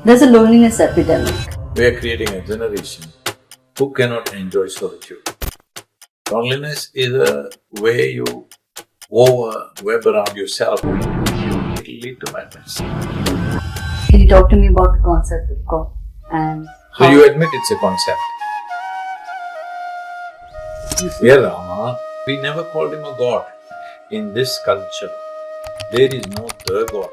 There's a loneliness epidemic. We are creating a generation who cannot enjoy solitude. Loneliness is a way you web around yourself. It will lead to madness. Can you talk to me about the concept of God and So you admit it's a concept. Yeah, Rama, we never called him a god. In this culture, there is no the god.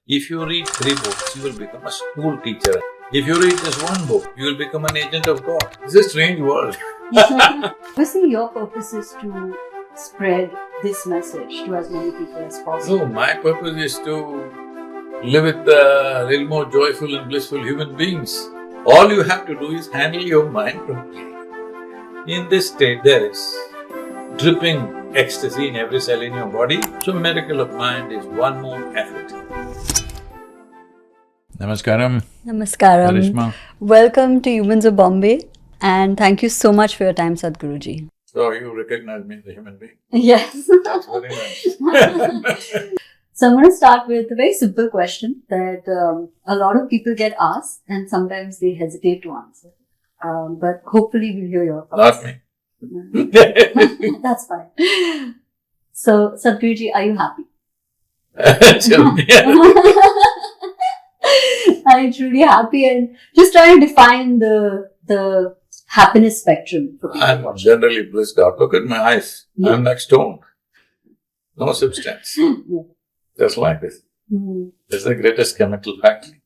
If you read 3 books, you will become a school teacher. If you read just 1 book, you will become an agent of God. It's a strange world. Obviously, your purpose is to spread this message to as many people as possible. No, my purpose is to live with a little more joyful and blissful human beings. All you have to do is handle your mind properly. In this state, there is dripping ecstasy in every cell in your body. So, miracle of mind is one more effort. Namaskaram. Namaskaram. Karishma. Welcome to Humans of Bombay, and thank you so much for your time, Sadhguruji. So, you recognize me as a human being? Yes. That's very nice. So I'm going to start with a very simple question that a lot of people get asked and sometimes they hesitate to answer. But hopefully we'll hear your thoughts. Not me. That's fine. So, Sadhguruji, are you happy? Tell me. Are you truly happy? And just try to define the happiness spectrum for people I'm watching. generally blissed out. Look at my eyes. Yeah. I'm like stone. No substance. Yeah. Just like this. Mhm. It's the greatest chemical factory.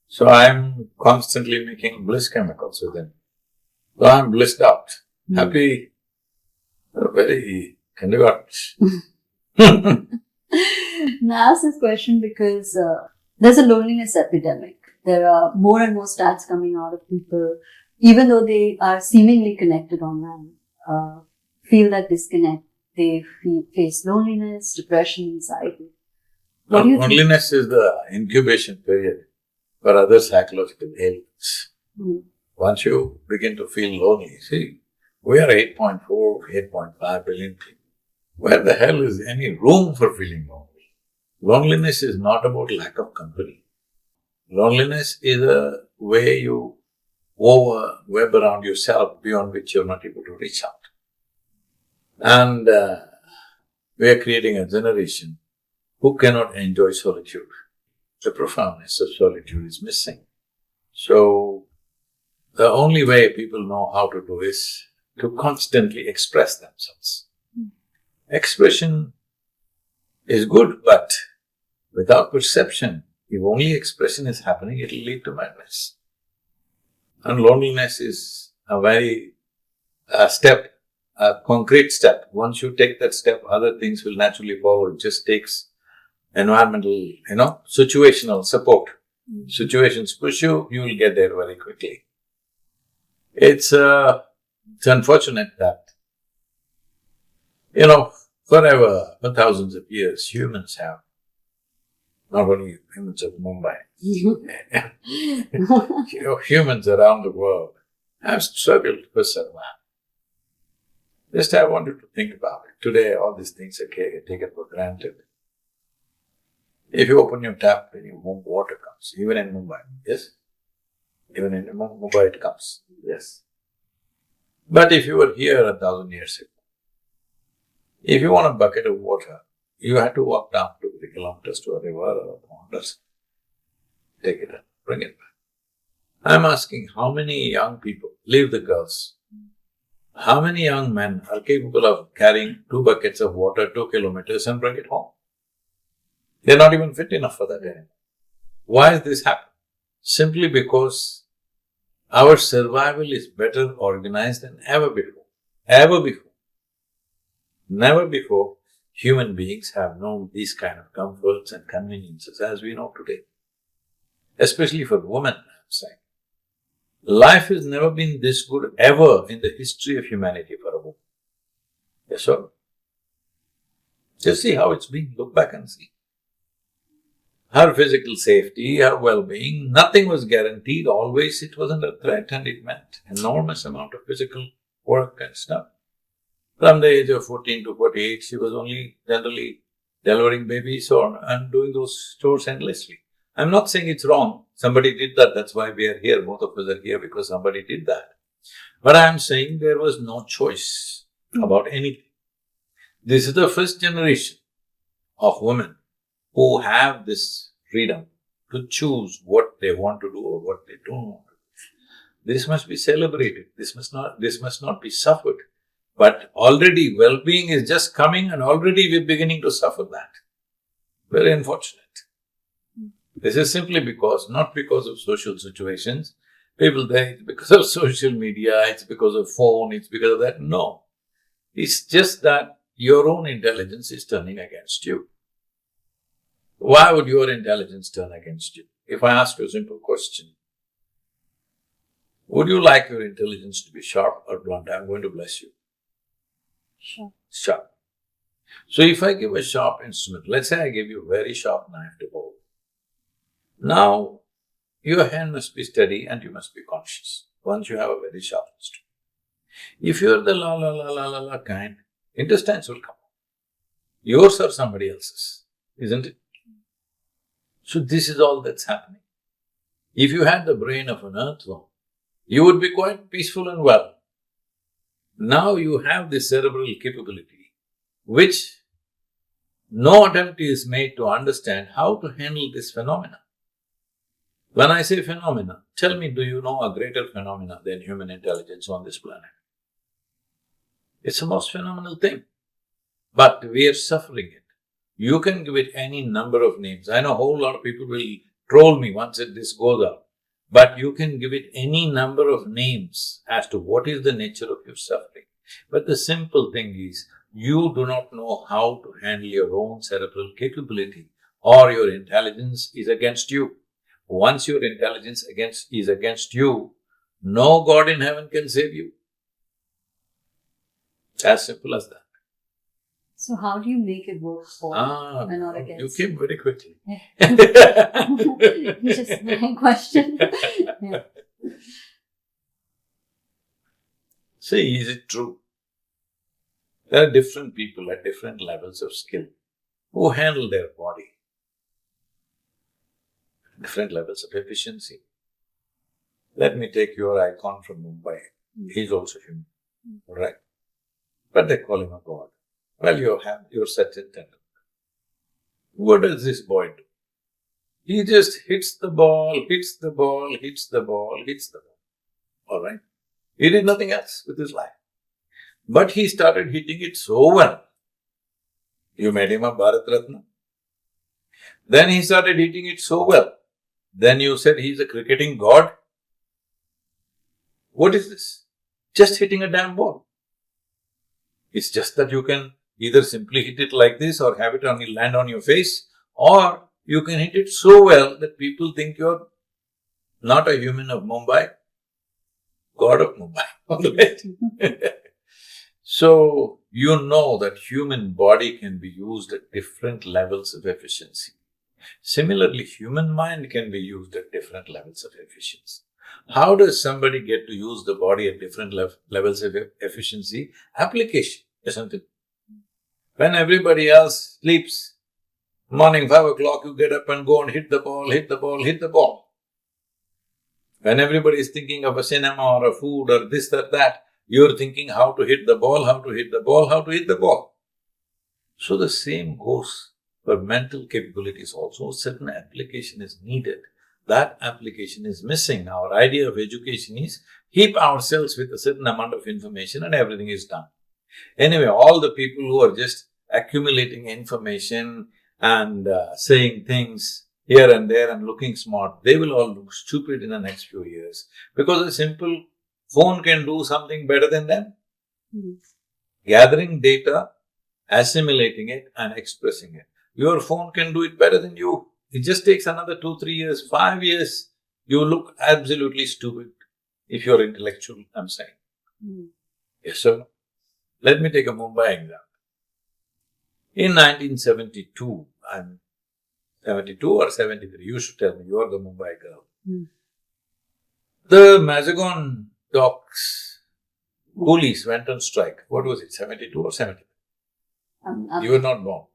So I'm constantly making bliss chemicals within. So I'm blissed out. Happy, very kindergarten. Now, I ask this question because there's a loneliness epidemic. There are more and more stats coming out of people, even though they are seemingly connected online, feel that disconnect. They face loneliness, depression, anxiety. What do you think? Loneliness is the incubation period for other psychological ailments. Mm. Once you begin to feel lonely, see, we are 8.4, 8.5 billion people. Where the hell is any room for feeling lonely? Loneliness is not about lack of company. Loneliness is a way you web around yourself beyond which you're not able to reach out. And we are creating a generation who cannot enjoy solitude. The profoundness of solitude is missing. So, the only way people know how to do is to constantly express themselves. Expression is good, but without perception, if only expression is happening, it will lead to madness. And loneliness is a very concrete step. Once you take that step, other things will naturally follow. It just takes environmental, situational support. Situations push you, you will get there very quickly. It's unfortunate that, forever, for thousands of years, humans have, not only humans of Mumbai, humans around the world have struggled for survival. Just I want you to think about it. Today, all these things are taken for granted. If you open your tap, water comes, even in Mumbai, yes? Even in Mumbai it comes, yes. But if you were here 1,000 years ago, if you want a bucket of water, you had to walk down 2 kilometers to a river or a pond or something. Take it up, bring it back. I'm asking how many young people, leave the girls, how many young men are capable of carrying 2 buckets of water 2 kilometers and bring it home? They're not even fit enough for that anymore. Why is this happening? Simply because our survival is better organized than ever before. Ever before. Never before human beings have known these kind of comforts and conveniences as we know today. Especially for women, I'm saying. Life has never been this good ever in the history of humanity for a woman. Yes, sir? Just see how it's been. Look back and see. Her physical safety, her well-being, nothing was guaranteed. Always it was under threat, and it meant enormous amount of physical work and stuff. From the age of 14 to 48, she was only generally delivering babies and doing those chores endlessly. I'm not saying it's wrong. Somebody did that. That's why we are here. Both of us are here because somebody did that. But I'm saying there was no choice about anything. This is the first generation of women who have this freedom to choose what they want to do or what they don't want to do. This must be celebrated. This must not be suffered. But already well-being is just coming and already we're beginning to suffer that. Very unfortunate. This is simply not because of social situations. People think it's because of social media, it's because of phone, it's because of that. No. It's just that your own intelligence is turning against you. Why would your intelligence turn against you? If I ask you a simple question, would you like your intelligence to be sharp or blunt? I'm going to bless you. Sure. Sharp. So if I give a sharp instrument, let's say I give you a very sharp knife to hold. Now, your hand must be steady and you must be conscious once you have a very sharp instrument. If you're the la la la la la la kind, intestines will come out. Yours or somebody else's, isn't it? So this is all that's happening. If you had the brain of an earthworm, you would be quite peaceful and well. Now you have this cerebral capability, which no attempt is made to understand how to handle this phenomena. When I say phenomena, tell me, do you know a greater phenomena than human intelligence on this planet? It's the most phenomenal thing. But we are suffering it. You can give it any number of names. I know a whole lot of people will troll me once this goes out. But you can give it any number of names as to what is the nature of your suffering. But the simple thing is, you do not know how to handle your own cerebral capability, or your intelligence is against you. Once your intelligence is against you, no God in heaven can save you. As simple as that. So how do you make it work for and not against? You came very quickly. Yeah. Just my question. Yeah. See, is it true? There are different people at different levels of skill who handle their body. Different levels of efficiency. Let me take your icon from Mumbai. He's also human, right? But they call him a god. Well, you're such a tender. What does this boy do? He just hits the ball, hits the ball, hits the ball, hits the ball. All right? He did nothing else with his life. But he started hitting it so well. You made him a Bharat Ratna. Then he started hitting it so well. Then you said he's a cricketing god. What is this? Just hitting a damn ball. It's just that you can either simply hit it like this or have it land on your face, or you can hit it so well that people think you're not a human of Mumbai, god of Mumbai. All right? So, you know that human body can be used at different levels of efficiency. Similarly, human mind can be used at different levels of efficiency. How does somebody get to use the body at different levels of efficiency? Application, isn't it? When everybody else sleeps, morning 5 o'clock you get up and go and hit the ball, hit the ball, hit the ball. When everybody is thinking of a cinema or a food or this or that, you're thinking how to hit the ball, how to hit the ball, how to hit the ball. So the same goes for mental capabilities also. Certain application is needed. That application is missing. Our idea of education is heap ourselves with a certain amount of information and everything is done. Anyway, all the people who are just accumulating information and saying things here and there and looking smart, they will all look stupid in the next few years, because a simple phone can do something better than them. Gathering data, assimilating it and expressing it. Your phone can do it better than you. It just takes another 2, 3 years, 5 years. You look absolutely stupid if you're intellectual, I'm saying. Yes, sir. Let me take a Mumbai example. In 1972, I'm 72 or 73, you should tell me, you are the Mumbai girl. The Mazagon docks coolies went on strike. What was it, 72 or 73? You were not born.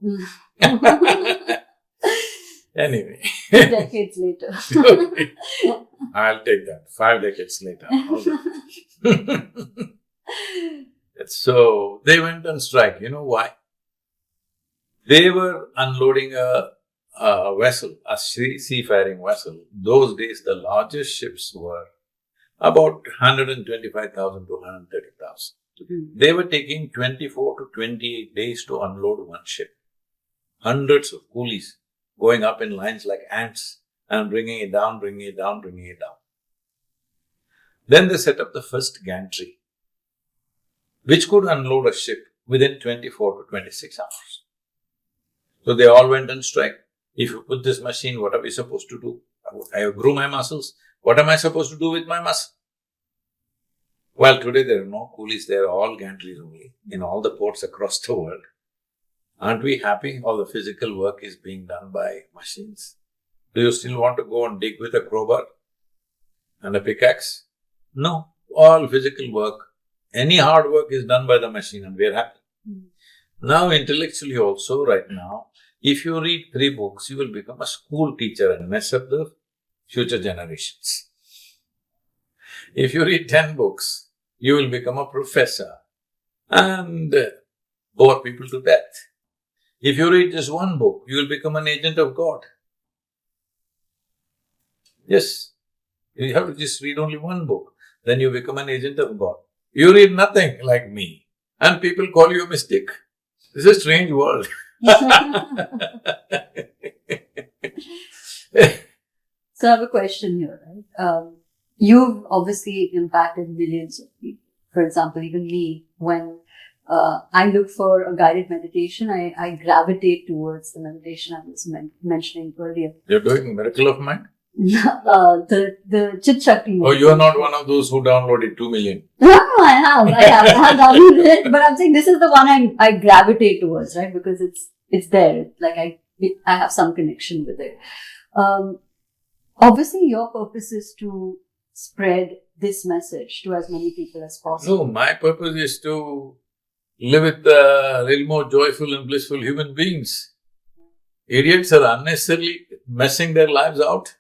Anyway. 2 decades later. I'll take that. 5 decades later. So, they went on strike. You know why? They were unloading a vessel, a seafaring vessel. Those days, the largest ships were about 125,000 to 130,000. They were taking 24 to 28 days to unload one ship. Hundreds of coolies going up in lines like ants and bringing it down, bringing it down, bringing it down. Then they set up the first gantry, which could unload a ship within 24 to 26 hours. So they all went on strike. If you put this machine, what are we supposed to do? I grew my muscles. What am I supposed to do with my muscle? Well, today there are no coolies. They are all gantries only in all the ports across the world. Aren't we happy? All the physical work is being done by machines. Do you still want to go and dig with a crowbar and a pickaxe? No. All physical work, any hard work is done by the machine and we are happy. Now, intellectually also, right now, if you read 3 books, you will become a school teacher and mess up the future generations. If you read 10 books, you will become a professor and bore people to death. If you read just 1 book, you will become an agent of God. Yes, you have to just read only 1 book, then you become an agent of God. You read nothing like me and people call you a mystic. This is a strange world. So I have a question here, right? You've obviously impacted millions of people. For example, even me, when I look for a guided meditation, I gravitate towards the meditation I was mentioning earlier. You're doing Miracle of Mind? The Chit Shakti. Oh, you are not one of those who downloaded 2 million. No, I have downloaded it, but I'm saying this is the one I gravitate towards, right? Because it's there. Like I have some connection with it. Obviously, your purpose is to spread this message to as many people as possible. No, my purpose is to live with a little more joyful and blissful human beings. Idiots are unnecessarily messing their lives out.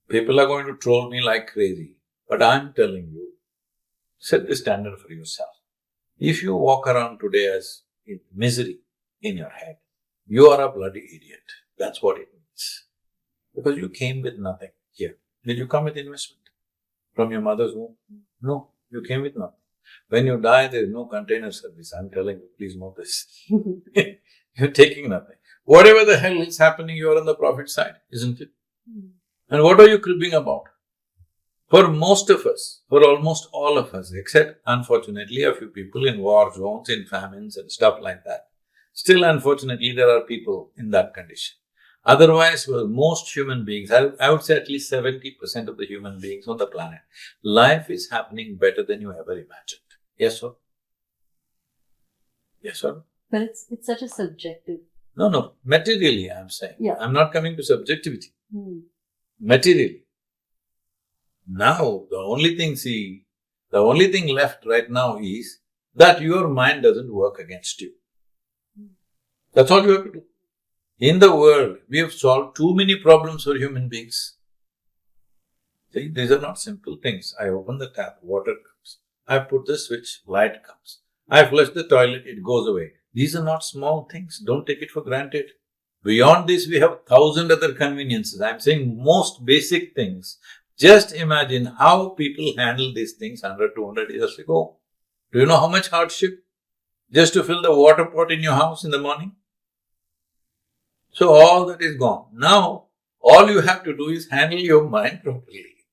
People are going to troll me like crazy. But I'm telling you, set the standard for yourself. If you walk around today as in misery in your head, you are a bloody idiot. That's what it means. Because you came with nothing here. Did you come with investment from your mother's womb? No, you came with nothing. When you die, there is no container service. I'm telling you, please know this. You're taking nothing. Whatever the hell is happening, you are on the profit side, isn't it? And what are you cribbing about? For most of us, for almost all of us, except unfortunately a few people in war zones, in famines and stuff like that, still unfortunately there are people in that condition. Otherwise, well, most human beings, I would say at least 70% of the human beings on the planet, life is happening better than you ever imagined. Yes, sir? Yes, sir? But it's such a subjective. No, materially I'm saying. Yeah. I'm not coming to subjectivity. Materially. Now, the only thing left right now is that your mind doesn't work against you. That's all you have to do. In the world, we have solved too many problems for human beings. See, these are not simple things. I open the tap, water comes. I put the switch, light comes. I flush the toilet, it goes away. These are not small things. Don't take it for granted. Beyond this, we have 1,000 other conveniences. I'm saying most basic things. Just imagine how people handled these things 100, 200 years ago. Do you know how much hardship? Just to fill the water pot in your house in the morning? So all that is gone. Now, all you have to do is handle your mind properly.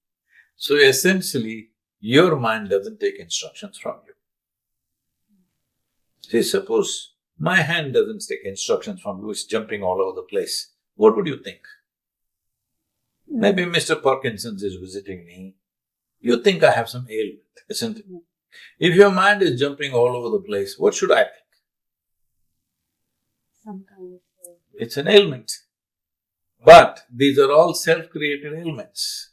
So essentially, your mind doesn't take instructions from you. See, suppose my hand doesn't take instructions from you, it's jumping all over the place. What would you think? Maybe Mr. Parkinson's is visiting me. You think I have some ailment, isn't it? If your mind is jumping all over the place, what should I think? Some kind of... It's an ailment. But these are all self-created ailments.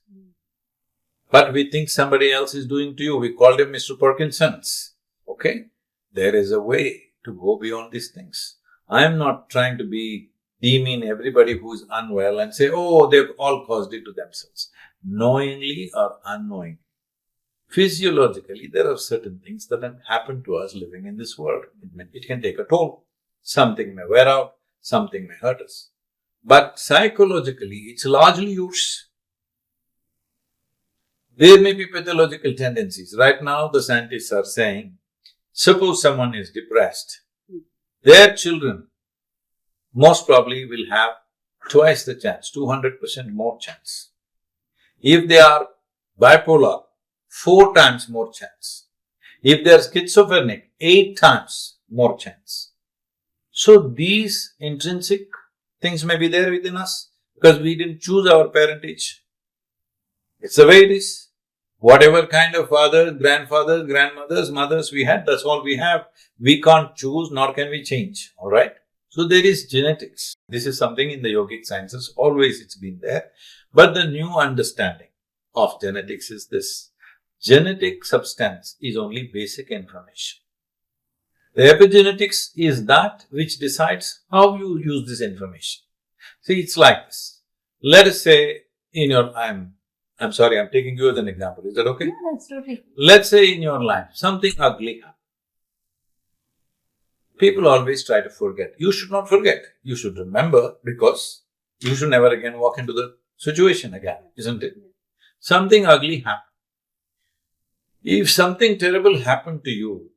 But we think somebody else is doing to you. We called him Mr. Parkinson's. Okay? There is a way to go beyond these things. I am not trying to be demean everybody who's unwell and say, oh, they've all caused it to themselves. Knowingly or unknowingly. Physiologically, there are certain things that have happened to us living in this world. It can take a toll. Something may wear out, something may hurt us. But psychologically, it's largely yours. There may be pathological tendencies. Right now, the scientists are saying, suppose someone is depressed, their children most probably will have twice the chance, 200% more chance. If they are bipolar, 4 times more chance. If they are schizophrenic, 8 times more chance. So these intrinsic things may be there within us because we didn't choose our parentage. It's the way it is. Whatever kind of fathers, grandfathers, grandmothers, mothers we had, that's all we have. We can't choose nor can we change, alright? So there is genetics. This is something in the yogic sciences, always it's been there. But the new understanding of genetics is this. Genetic substance is only basic information. The epigenetics is that which decides how you use this information. See, it's like this. Let us say in your, I'm sorry, I'm taking you as an example. Is that okay? Yeah, that's totally. Let's say in your life, something ugly happened. People always try to forget. You should not forget. You should remember because you should never again walk into the situation again, isn't it? Something ugly happened. If something terrible happened to you,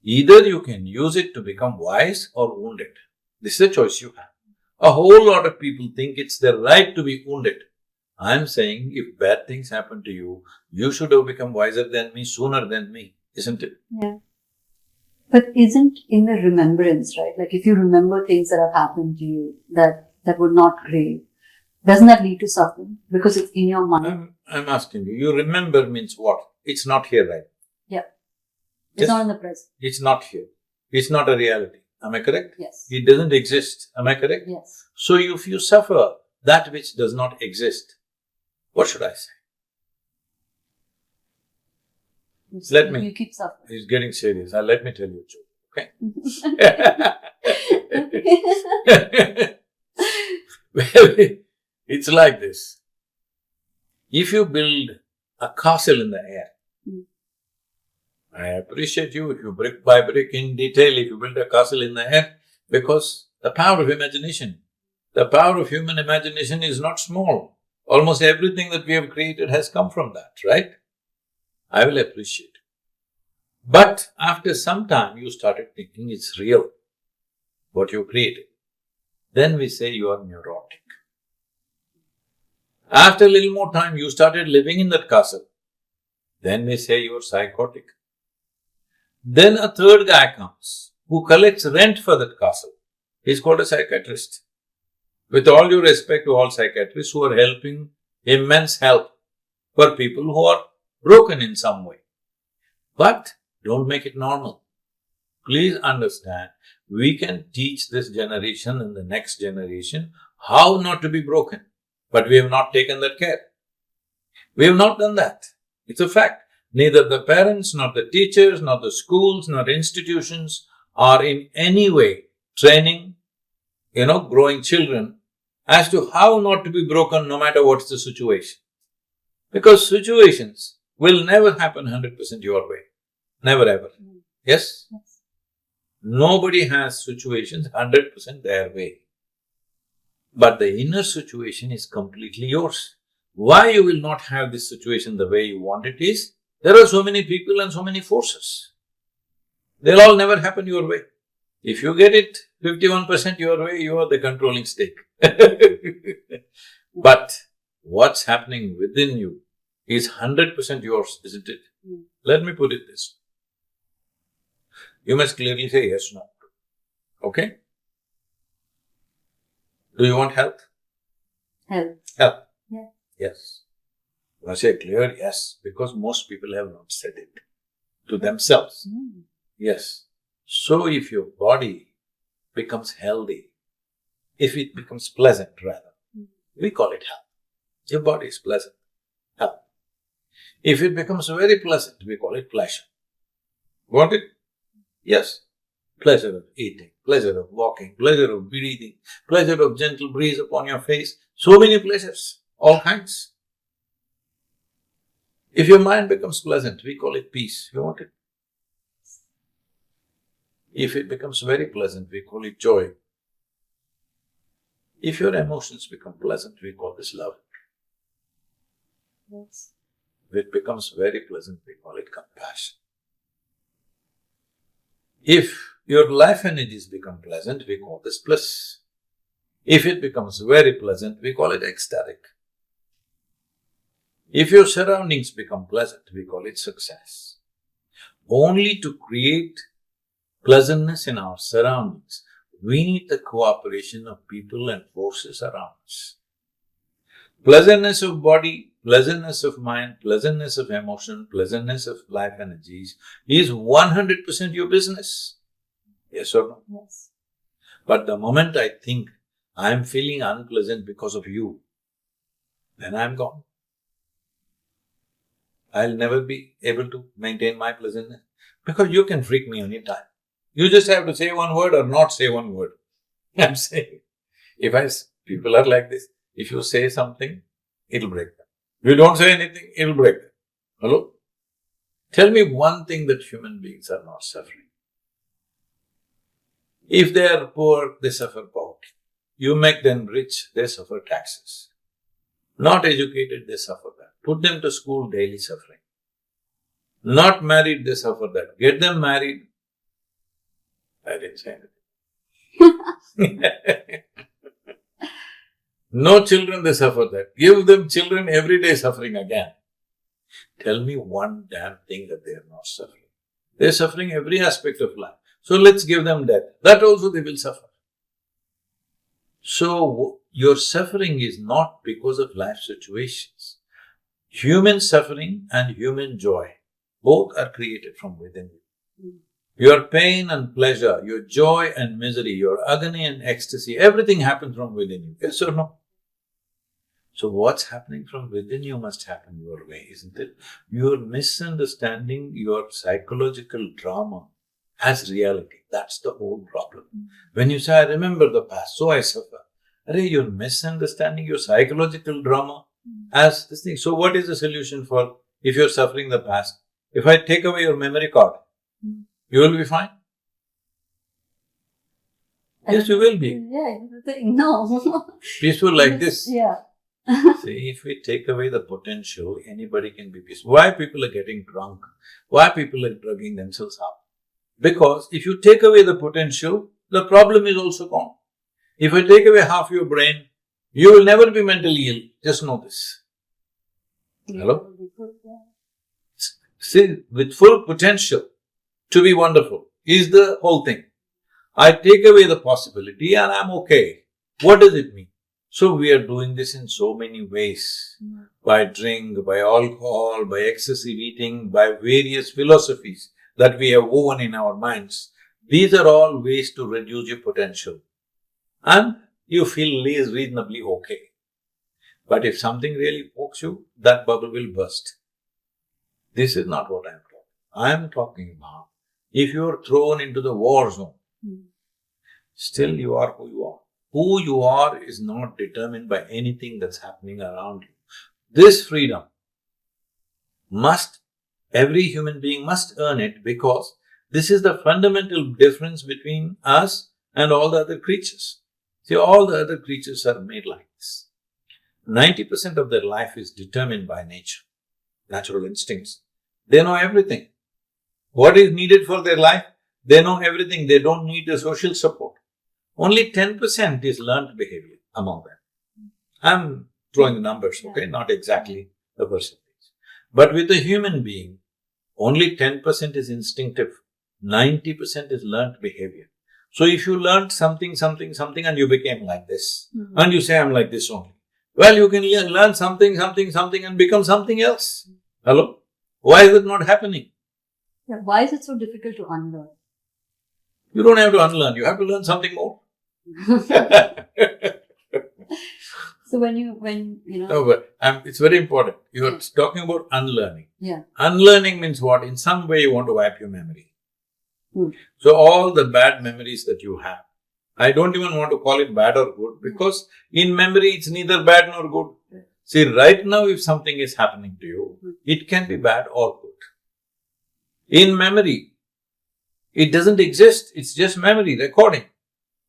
either you can use it to become wise or wound it. This is a choice you have. A whole lot of people think it's their right to be wounded. I'm saying if bad things happen to you, you should have become wiser than me sooner than me, isn't it? Yeah. But isn't in the remembrance, right? Like if you remember things that have happened to you that were not great, doesn't that lead to suffering? Because it's in your mind. I'm asking you, you remember means what? It's not here, right? Yeah. It's not in the present. It's not here. It's not a reality. Am I correct? Yes. It doesn't exist. Am I correct? Yes. So if you suffer that which does not exist, what should I say? You keep suffering. It's getting serious. Let me tell you a joke, okay? Well, it's like this. If you build a castle in the air, I appreciate you if you brick by brick in detail, if you build a castle in the air, because the power of imagination, the power of human imagination is not small. Almost everything that we have created has come from that, right? I will appreciate it. But after some time, you started thinking it's real, what you created. Then we say you are neurotic. After a little more time, you started living in that castle. Then we say you are psychotic. Then a third guy comes who collects rent for that castle. He's called a psychiatrist. With all due respect to all psychiatrists who are helping immense help for people who are broken in some way. But don't make it normal. Please understand, we can teach this generation and the next generation how not to be broken. But we have not taken that care. We have not done that. It's a fact. Neither the parents, nor the teachers, nor the schools, nor institutions are in any way training, growing children as to how not to be broken no matter what's the situation. Because situations will never happen 100% your way. Never ever. Yes? Yes. Nobody has situations 100% their way. But the inner situation is completely yours. Why you will not have this situation the way you want it is, there are so many people and so many forces. They'll all never happen your way. If you get it 51% your way, you are the controlling stake. But what's happening within you is 100% yours, isn't it? Let me put it this way. You must clearly say yes, no. Okay? Do you want health? Health. Health. Yeah. Yes. I say clear yes, because most people have not said it to themselves. Yes. So if your body becomes healthy, if it becomes pleasant rather, we call it health. Your body is pleasant. Health. If it becomes very pleasant, we call it pleasure. Got it? Yes. Pleasure of eating, pleasure of walking, pleasure of breathing, pleasure of gentle breeze upon your face. So many pleasures, all kinds. If your mind becomes pleasant, we call it peace. You want it? If it becomes very pleasant, we call it joy. If your emotions become pleasant, we call this love. Yes. If it becomes very pleasant, we call it compassion. If your life energies become pleasant, we call this bliss. If it becomes very pleasant, we call it ecstatic. If your surroundings become pleasant, we call it success. Only to create pleasantness in our surroundings, we need the cooperation of people and forces around us. Pleasantness of body, pleasantness of mind, pleasantness of emotion, pleasantness of life energies is 100% your business. Yes or no? Yes. But the moment I think I am feeling unpleasant because of you, then I am gone. I'll never be able to maintain my pleasantness because you can freak me anytime. You just have to say one word or not say one word. I'm saying, people are like this. If you say something, it'll break them. If you don't say anything, it'll break them. Hello? Tell me one thing that human beings are not suffering. If they are poor, they suffer poverty. You make them rich, they suffer taxes. Not educated, they suffer that. Put them to school, daily suffering. Not married, they suffer that. Get them married. I didn't say anything. No children, they suffer that. Give them children, every day suffering again. Tell me one damn thing that they are not suffering. They are suffering every aspect of life. So let's give them death. That also they will suffer. So your suffering is not because of life situations. Human suffering and human joy, both are created from within you. Your pain and pleasure, your joy and misery, your agony and ecstasy, everything happens from within you. Yes or no? So what's happening from within you must happen your way, isn't it? You're misunderstanding your psychological drama as reality. That's the whole problem. When you say, I remember the past, so I suffer. You're misunderstanding your psychological drama as this thing. So what is the solution for if you're suffering the past? If I take away your memory card, you will be fine? Yes, you will be. Yeah, no. Peaceful like this. Yeah. See, if we take away the potential, anybody can be peaceful. Why people are getting drunk? Why people are drugging themselves up? Because if you take away the potential, the problem is also gone. If I take away half your brain, you will never be mentally ill. Just know this. Hello? See, with full potential to be wonderful is the whole thing. I take away the possibility and I'm okay. What does it mean? So we are doing this in so many ways. By drink, by alcohol, by excessive eating, by various philosophies that we have woven in our minds. These are all ways to reduce your potential. And you feel reasonably okay. But if something really pokes you, that bubble will burst. This is not what I am talking. I am talking about if you are thrown into the war zone, still you are who you are. Who you are is not determined by anything that's happening around you. This freedom every human being must earn it because this is the fundamental difference between us and all the other creatures. See, all the other creatures are made like this. 90% of their life is determined by nature, natural instincts. They know everything. What is needed for their life? They know everything. They don't need the social support. Only 10% is learned behavior among them. I'm throwing the numbers, okay? Not exactly the percentage. But with a human being, only 10% is instinctive. 90% is learned behavior. So if you learned something and you became like this, and you say, I'm like this only. Well, you can learn something and become something else. Hello? Why is it not happening? Yeah, why is it so difficult to unlearn? You don't have to unlearn. You have to learn something more. So when you know. No, but it's very important. You're talking about unlearning. Yeah. Unlearning means what? In some way you want to wipe your memory. So all the bad memories that you have, I don't even want to call it bad or good, because in memory it's neither bad nor good. See, right now if something is happening to you, it can be bad or good. In memory, it doesn't exist, it's just memory, recording.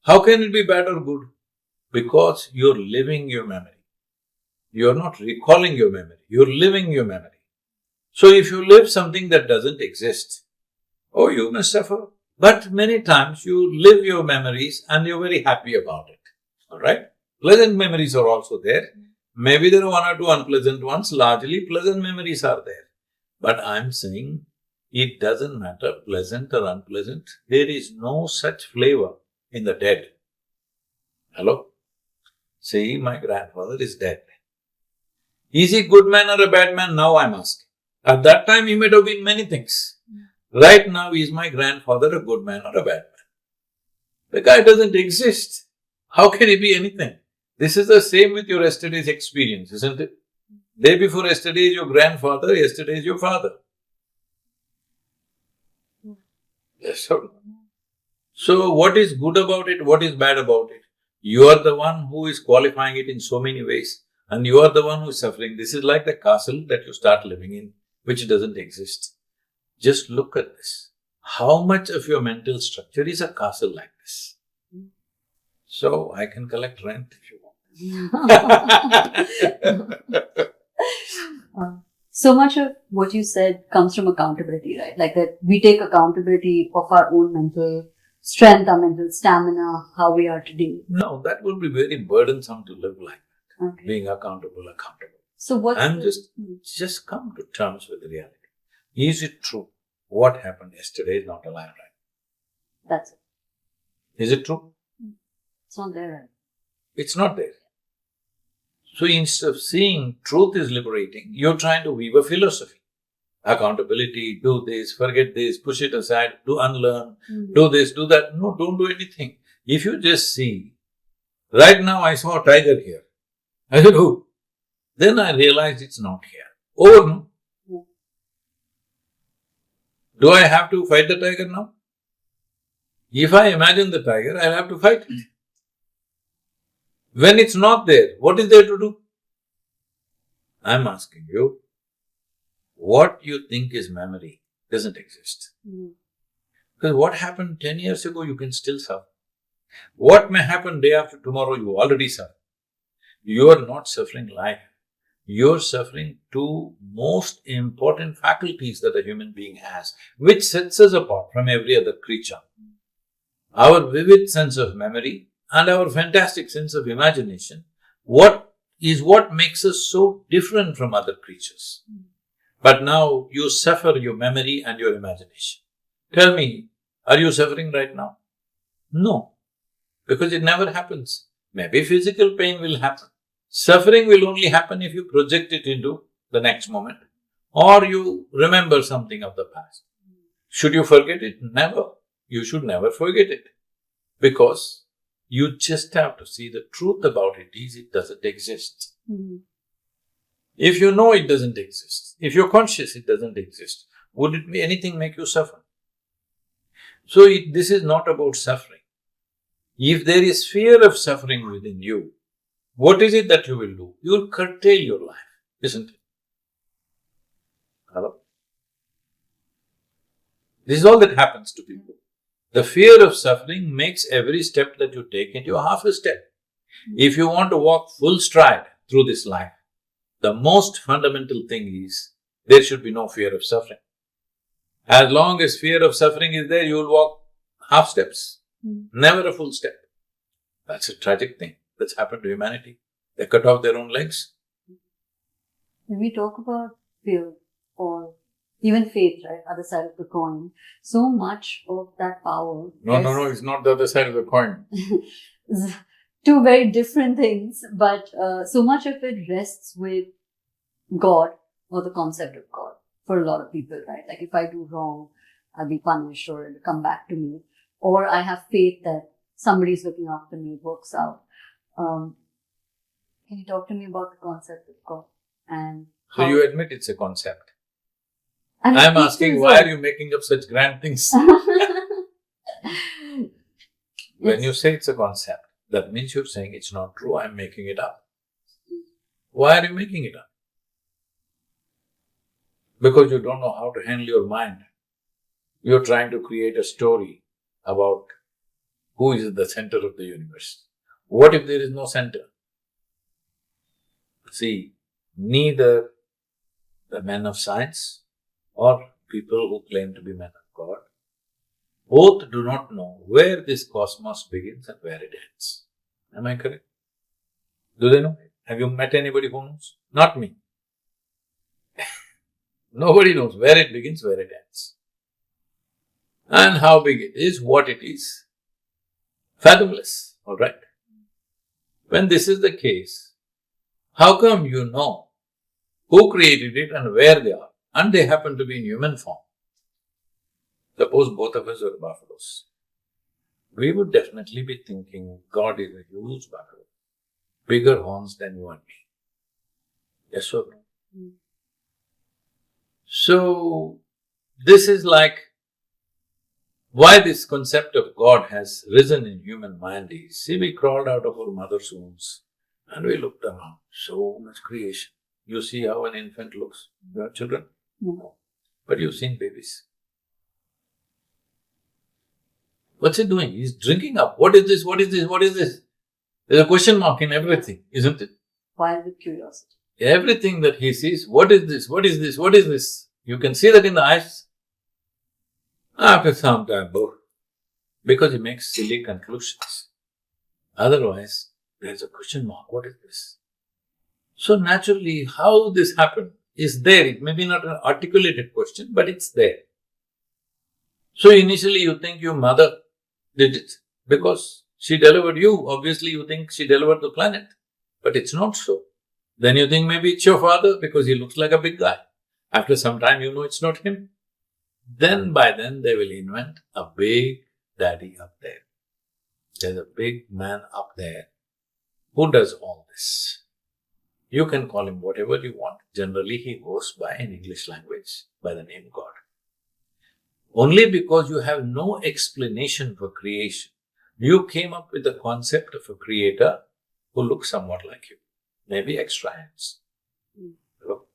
How can it be bad or good? Because you're living your memory. You're not recalling your memory, you're living your memory. So if you live something that doesn't exist, oh, you must suffer. But many times you live your memories and you're very happy about it. Alright? Pleasant memories are also there. Maybe there are one or two unpleasant ones, largely pleasant memories are there. But I'm saying it doesn't matter pleasant or unpleasant. There is no such flavor in the dead. Hello? See, my grandfather is dead. Is he a good man or a bad man? Now I'm asking. At that time he might have been many things. Right now, is my grandfather a good man or a bad man? The guy doesn't exist. How can he be anything? This is the same with your yesterday's experience, isn't it? Day before yesterday is your grandfather, yesterday is your father. Yes, so what is good about it? What is bad about it? You are the one who is qualifying it in so many ways, and you are the one who is suffering. This is like the castle that you start living in, which doesn't exist. Just look at this. How much of your mental structure is a castle like this? So, I can collect rent if you want. So much of what you said comes from accountability, right? Like that we take accountability of our own mental strength, our mental stamina, how we are today. No, that would be very burdensome to live like that. Okay. Being accountable. So what's I'm just come to terms with reality. Is it true? What happened yesterday is not alive, right? That's it. Is it true? It's not there, right? It's not there. So instead of seeing truth is liberating, you're trying to weave a philosophy. Accountability, do this, forget this, push it aside, do unlearn, do this, do that. No, don't do anything. If you just see, right now I saw a tiger here. I said, oh. Then I realized it's not here. Oh no. Do I have to fight the tiger now? If I imagine the tiger, I'll have to fight it. When it's not there, what is there to do? I'm asking you, what you think is memory doesn't exist. Because what happened 10 years ago, you can still suffer. What may happen day after tomorrow, you already suffer. You are not suffering life. You're suffering two most important faculties that a human being has, which sets us apart from every other creature. Our vivid sense of memory and our fantastic sense of imagination, what makes us so different from other creatures. But now you suffer your memory and your imagination. Tell me, are you suffering right now? No, because it never happens. Maybe physical pain will happen. Suffering will only happen if you project it into the next moment, or you remember something of the past. Should you forget it? Never. You should never forget it, because you just have to see the truth about it is it doesn't exist. If you know it doesn't exist, if you're conscious it doesn't exist, would it be anything make you suffer? So this is not about suffering. If there is fear of suffering within you, what is it that you will do? You will curtail your life, isn't it? Hello? This is all that happens to people. The fear of suffering makes every step that you take into a half a step. If you want to walk full stride through this life, the most fundamental thing is there should be no fear of suffering. As long as fear of suffering is there, you will walk half steps, never a full step. That's a tragic thing that's happened to humanity. They cut off their own legs. When we talk about fear or even faith, right, other side of the coin, so much of that power… No, it's not the other side of the coin. Two very different things, but so much of it rests with God or the concept of God for a lot of people, right? Like if I do wrong, I'll be punished or it'll come back to me. Or I have faith that somebody's looking after me, it works out. Can you talk to me about the concept of God? And so you admit it's a concept. I'm asking, why are you making up such grand things? When you say it's a concept, that means you're saying it's not true, I'm making it up. Why are you making it up? Because you don't know how to handle your mind. You're trying to create a story about who is the center of the universe. What if there is no center? See, neither the men of science or people who claim to be men of God, both do not know where this cosmos begins and where it ends. Am I correct? Do they know? Have you met anybody who knows? Not me. Nobody knows where it begins, where it ends. And how big it is, what it is. Fathomless, alright? When this is the case, how come you know who created it and where they are? And they happen to be in human form. Suppose both of us were buffaloes. We would definitely be thinking God is a huge buffalo, bigger horns than you and me. Yes or no? So, this is like why this concept of God has risen in human mind is, see, we crawled out of our mother's wombs and we looked around, so much creation. You see how an infant looks? You have children? No. But you've seen babies. What's he doing? He's drinking up. What is this? What is this? What is this? There's a question mark in everything, isn't it? Wild with curiosity. Everything that he sees, what is this? What is this? What is this? You can see that in the eyes. After some time, because he makes silly conclusions. Otherwise, there's a question mark. What is this? So naturally, how this happened is there. It may be not an articulated question, but it's there. So initially you think your mother did it because she delivered you. Obviously you think she delivered the planet, but it's not so. Then you think maybe it's your father because he looks like a big guy. After some time you know it's not him. Then by then they will invent a big daddy up there. There's a big man up there who does all this. You can call him whatever you want. Generally he goes by in English language by the name God. Only because you have no explanation for creation, you came up with the concept of a creator who looks somewhat like you. Maybe extra hands. Look.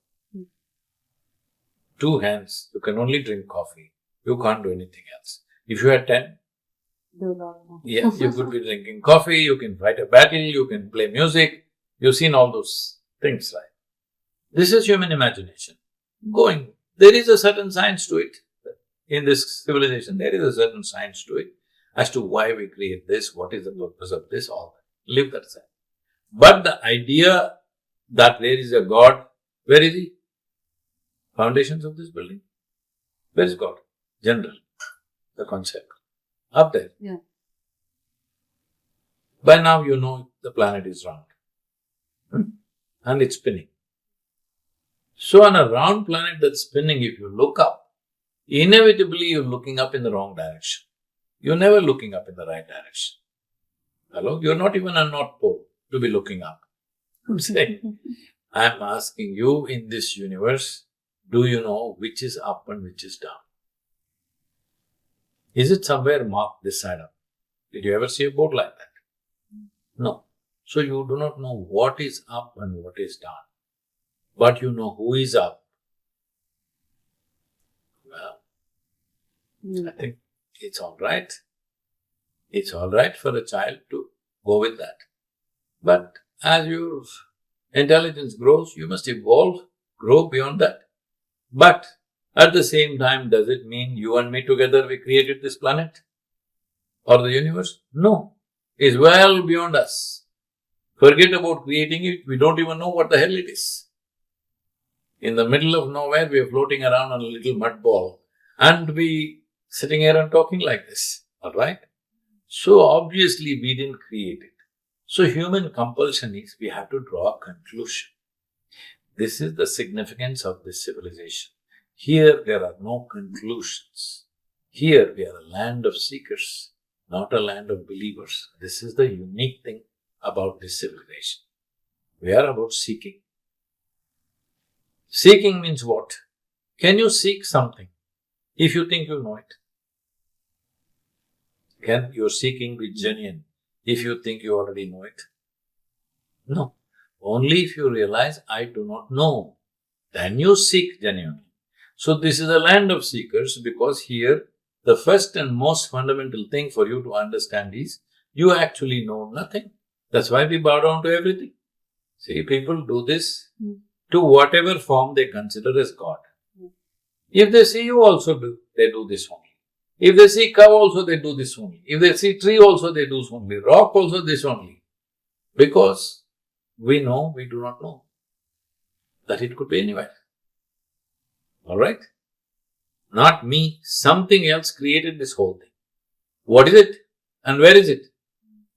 2 hands, you can only drink coffee. You can't do anything else. If you had 10, yeah, you could be drinking coffee, you can fight a battle, you can play music. You've seen all those things, right? This is human imagination. There is a certain science to it. In this civilization, there is a certain science to it as to why we create this, what is the purpose of this, all that. Leave that aside. But the idea that there is a God, where is he? Foundations of this building. Where is God? General. The concept. Up there. Yeah. By now you know the planet is round. And it's spinning. So on a round planet that's spinning, if you look up, inevitably you're looking up in the wrong direction. You're never looking up in the right direction. Hello? You're not even a North Pole to be looking up. I'm saying, I'm asking you in this universe, do you know which is up and which is down? Is it somewhere marked this side up? Did you ever see a board like that? No. So you do not know what is up and what is down. But you know who is up. Well, I think it's all right. It's all right for a child to go with that. But as your intelligence grows, you must evolve, grow beyond that. But at the same time, does it mean you and me together we created this planet or the universe? No. It's well beyond us. Forget about creating it. We don't even know what the hell it is. In the middle of nowhere, we are floating around on a little mud ball and we sitting here and talking like this. Alright? So obviously we didn't create it. So human compulsion is we have to draw a conclusion. This is the significance of this civilization. Here there are no conclusions. Here we are a land of seekers, not a land of believers. This is the unique thing about this civilization. We are about seeking. Seeking means what? Can you seek something if you think you know it? Can your seeking be genuine if you think you already know it? No. Only if you realize, I do not know, then you seek genuinely. So this is a land of seekers, because here the first and most fundamental thing for you to understand is you actually know nothing. That's why we bow down to everything. See, people do this to whatever form they consider as God. If they see you also do, they do this only. If they see cow also, they do this only. If they see tree also, they do this only. Rock also, this only. Because we know we do not know that it could be anywhere. Alright? Not me, something else created this whole thing. What is it? And where is it?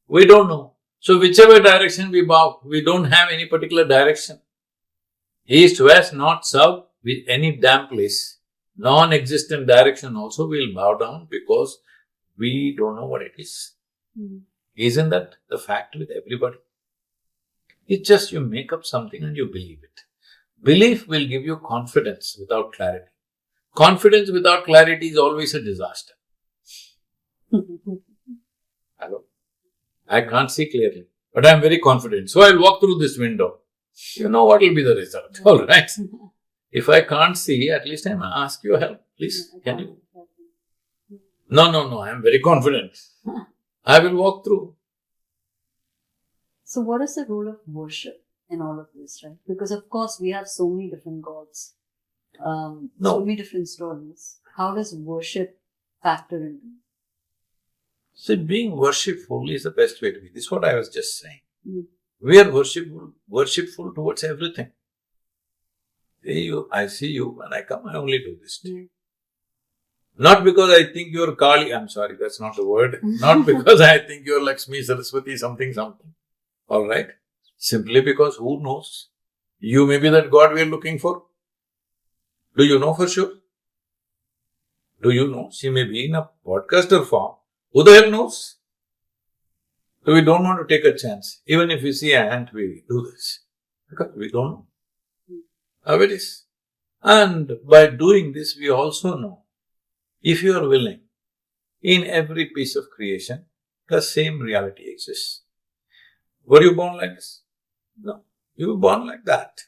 We don't know. So whichever direction we bow, we don't have any particular direction. East, west, north, south, with any damn place, non-existent direction also we'll bow down because we don't know what it is. Isn't that the fact with everybody? It's just you make up something and you believe it. Belief will give you confidence without clarity. Confidence without clarity is always a disaster. Hello? I can't see clearly, but I'm very confident. So I'll walk through this window. You know what will be the result. All right. If I can't see, at least I may ask your help. Please, can you? No. I'm very confident. I will walk through. So what is the role of worship in all of this, right? Because of course we have so many different gods, so many different stories. How does worship factor into it? See, being worshipful is the best way to be. This is what I was just saying. We are worshipful towards everything. I see you, when I come, I only do this to you. Not because I think you're Kali, I'm sorry, that's not the word. Not because I think you're Lakshmi, Saraswati, something. Alright? Simply because who knows? You may be that God we are looking for. Do you know for sure? Do you know? She may be in a podcaster form. Who the hell knows? So we don't want to take a chance. Even if we see an ant, we do this. Because we don't know how it is. And by doing this, we also know, if you are willing, in every piece of creation, the same reality exists. Were you born like this? No. You were born like that.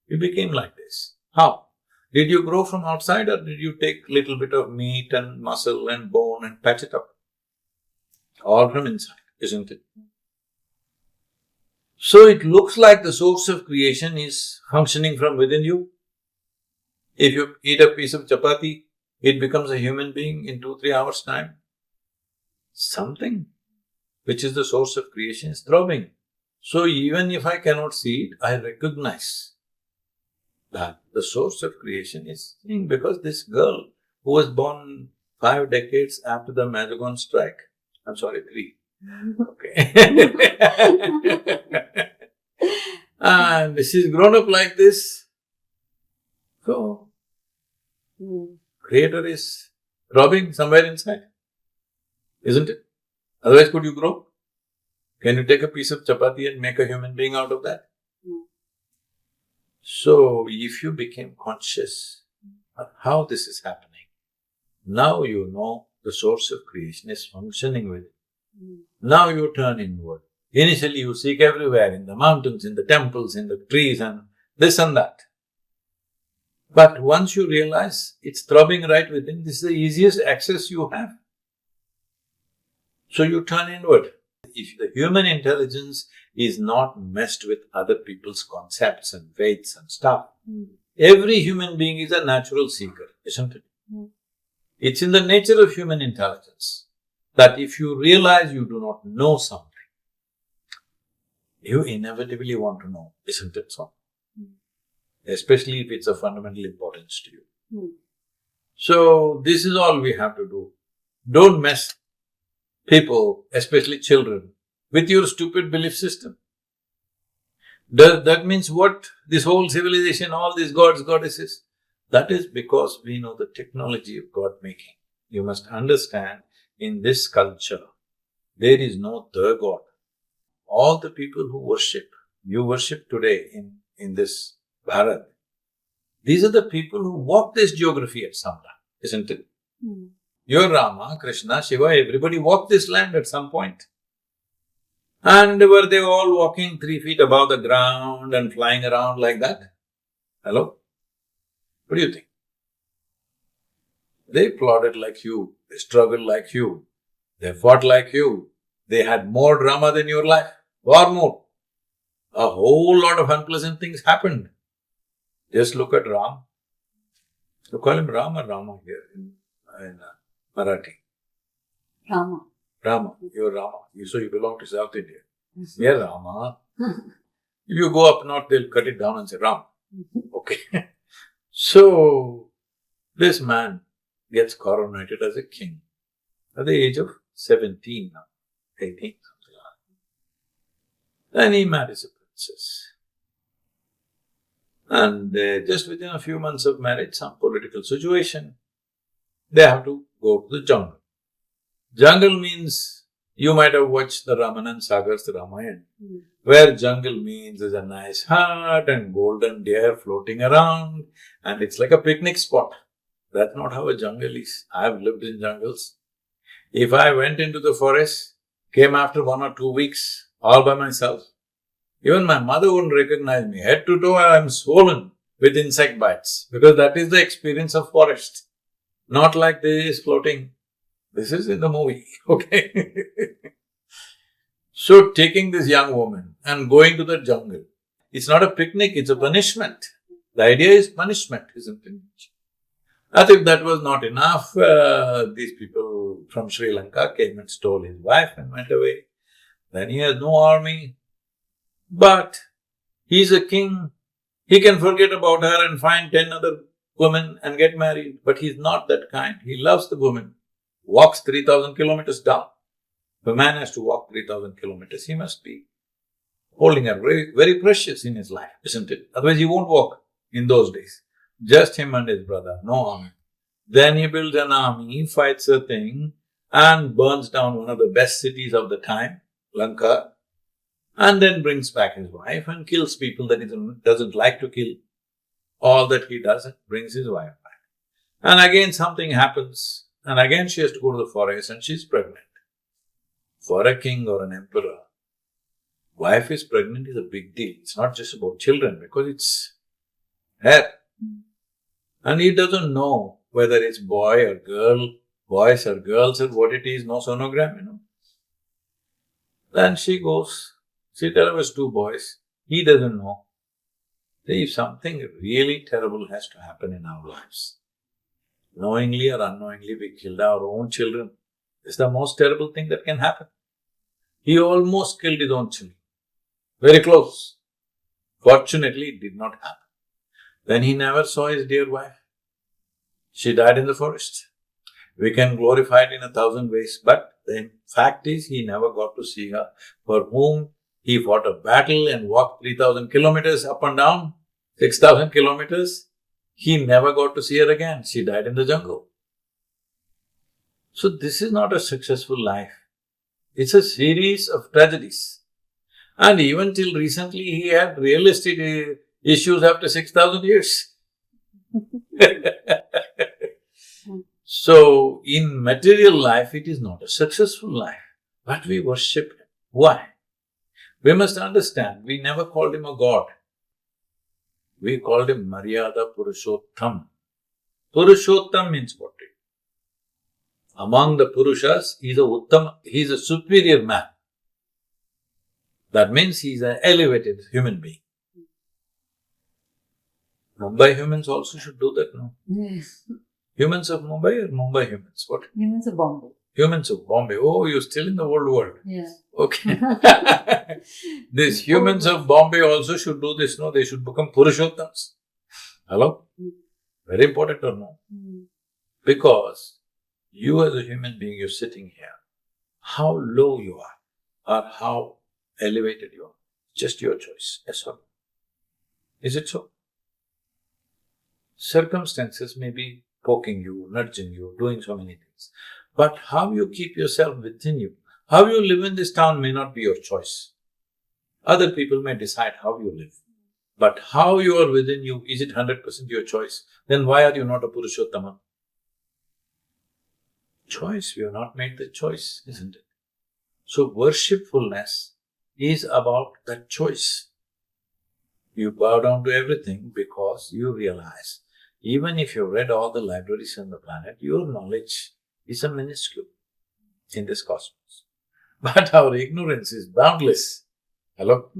You became like this. How? Did you grow from outside, or did you take little bit of meat and muscle and bone and patch it up? All from inside, isn't it? So it looks like the source of creation is functioning from within you. If you eat a piece of chapati, it becomes a human being in 2-3 hours' time. Something which is the source of creation is throbbing. So even if I cannot see it, I recognize that the source of creation is seeing, because this girl who was born 5 decades after the Mazagon strike, 3. Okay. And she's grown up like this. So, Creator is throbbing somewhere inside, isn't it? Otherwise, could you grow? Can you take a piece of chapati and make a human being out of that? So, if you became conscious of how this is happening, now you know the source of creation is functioning with it. Now you turn inward. Initially you seek everywhere, in the mountains, in the temples, in the trees and this and that. But once you realize it's throbbing right within, this is the easiest access you have. So you turn inward. If the human intelligence is not messed with other people's concepts and faiths and stuff, every human being is a natural seeker, isn't it? It's in the nature of human intelligence that if you realize you do not know something, you inevitably want to know, isn't it so? Especially if it's of fundamental importance to you. So, this is all we have to do. Don't mess people, especially children, with your stupid belief system. That means what? This whole civilization, all these gods, goddesses, that is because we know the technology of God making. You must understand, in this culture, there is no the God. All the people who worship, you worship today in this Bharat, these are the people who walk this geography at some time, isn't it? Your Rama, Krishna, Shiva, everybody walked this land at some point. And were they all walking 3 feet above the ground and flying around like that? Hello? What do you think? They plodded like you, they struggled like you, they fought like you, they had more drama than your life, far more. A whole lot of unpleasant things happened. Just look at Ram. You call him Ram or Rama here in Marathi? Rama. Rama, you're Rama. So you belong to South India. Yeah, Rama. If you go up north, they'll cut it down and say Ram. Okay. So, this man gets coronated as a king at the age of 17 now, 18, something like that. Then he marries a princess. And just within a few months of marriage, some political situation, they have to go to the jungle. Jungle means, you might have watched the Ramanan Sagar's Ramayana, where jungle means there's a nice hut and golden deer floating around and it's like a picnic spot. That's not how a jungle is. I've lived in jungles. If I went into the forest, came after 1 or 2 weeks, all by myself, even my mother wouldn't recognize me. Head to toe, I am swollen with insect bites because that is the experience of forest. Not like this floating. This is in the movie, okay? So, taking this young woman and going to the jungle, it's not a picnic, it's a punishment. The idea is punishment, isn't it? As if that was not enough, these people from Sri Lanka came and stole his wife and went away. Then he has no army. But he's a king. He can forget about her and find 10 other women and get married. But he's not that kind. He loves the woman. Walks 3,000 kilometers down. If a man has to walk 3,000 kilometers, he must be holding her very, very precious in his life, isn't it? Otherwise he won't walk in those days. Just him and his brother, no army. Then he builds an army, fights a thing, and burns down one of the best cities of the time, Lanka, and then brings back his wife and kills people that he doesn't like to kill. All that he does, brings his wife back. And again something happens, and again she has to go to the forest and she's pregnant. For a king or an emperor, wife is pregnant is a big deal. It's not just about children because it's hair. And he doesn't know whether it's boy or girl, boys or girls or what it is, no sonogram, Then she goes, see, there was 2 boys, he doesn't know. If something really terrible has to happen in our lives, knowingly or unknowingly we killed our own children, it's the most terrible thing that can happen. He almost killed his own children, very close. Fortunately, it did not happen. Then he never saw his dear wife. She died in the forest. We can glorify it in 1,000 ways, but the fact is he never got to see her, for whom he fought a battle and walked 3,000 kilometers up and down, 6,000 kilometers. He never got to see her again. She died in the jungle. So this is not a successful life. It's a series of tragedies. And even till recently, he had real estate issues after 6,000 years. So, in material life, it is not a successful life, but we worship him. Why? We must understand, we never called him a god. We called him Maryada Purushottam. Purushottam means what? Among the Purushas, he is a superior man. That means he is an elevated human being. Mumbai humans also should do that, no? Yes. Humans of Mumbai or Mumbai humans? What? Humans of Bombay. Humans of Bombay. Oh, you're still in the old world. Yeah. Okay. These humans of Bombay also should do this, no? They should become Purushottams. Hello? Very important or no? Because you as a human being, you're sitting here. How low you are or how elevated you are, just your choice. Yes or no? Is it so? Circumstances may be poking you, nudging you, doing so many things. But how you keep yourself within you, how you live in this town may not be your choice. Other people may decide how you live. But how you are within you, is it 100% your choice? Then why are you not a Purushottama? Choice, we have not made the choice, isn't it? So worshipfulness is about that choice. You bow down to everything because you realize, even if you've read all the libraries on the planet, your knowledge is a minuscule in this cosmos. But our ignorance is boundless. Hello?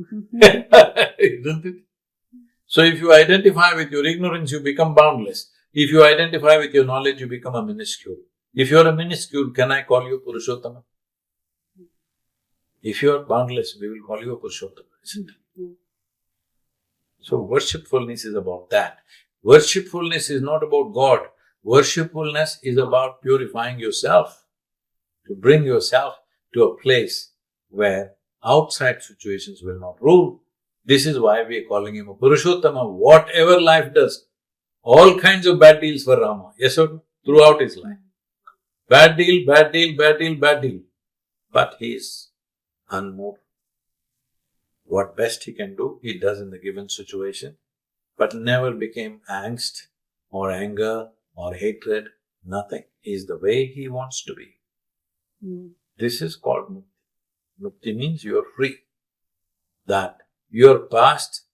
Isn't it? So if you identify with your ignorance, you become boundless. If you identify with your knowledge, you become a minuscule. If you are a minuscule, can I call you Purushottama? If you are boundless, we will call you a Purushottama, isn't it? So worshipfulness is about that. Worshipfulness is not about God. Worshipfulness is about purifying yourself, to bring yourself to a place where outside situations will not rule. This is why we are calling him a Purushottama. Whatever life does, all kinds of bad deals for Rama, yes or no? Throughout his life. Bad deal, bad deal, bad deal, bad deal. But he is unmoved. What best he can do, he does in the given situation, but never became angst or anger or hatred, nothing. He is the way he wants to be. This is called Mukti. Mukti means you are free. That your past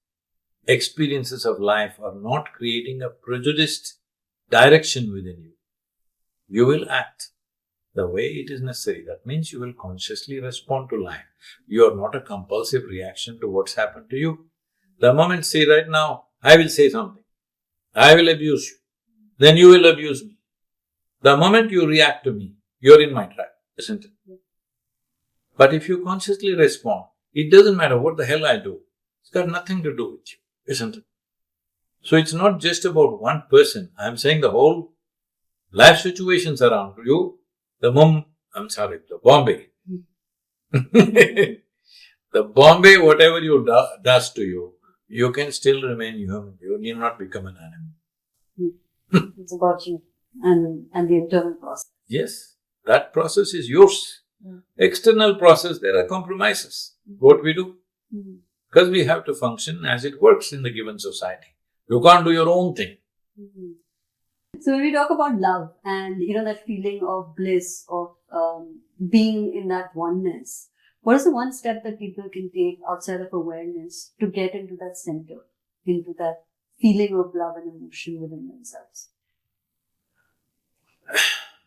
experiences of life are not creating a prejudiced direction within you. You will act the way it is necessary. That means you will consciously respond to life. You are not a compulsive reaction to what's happened to you. The moment, say right now, I will say something, I will abuse you, then you will abuse me. The moment you react to me, you are in my trap, isn't it? But if you consciously respond, it doesn't matter what the hell I do. It's got nothing to do with you, isn't it? So it's not just about one person. I'm saying the whole life situations around you. The Bombay. The Bombay, whatever you does to you, you can still remain human. You need not become an animal. It's about you and the internal process. Yes, that process is yours. External process, there are compromises. What we do? Because we have to function as it works in the given society. You can't do your own thing. So when we talk about love and, that feeling of bliss, of being in that oneness, what is the one step that people can take outside of awareness to get into that center, into that feeling of love and emotion within themselves?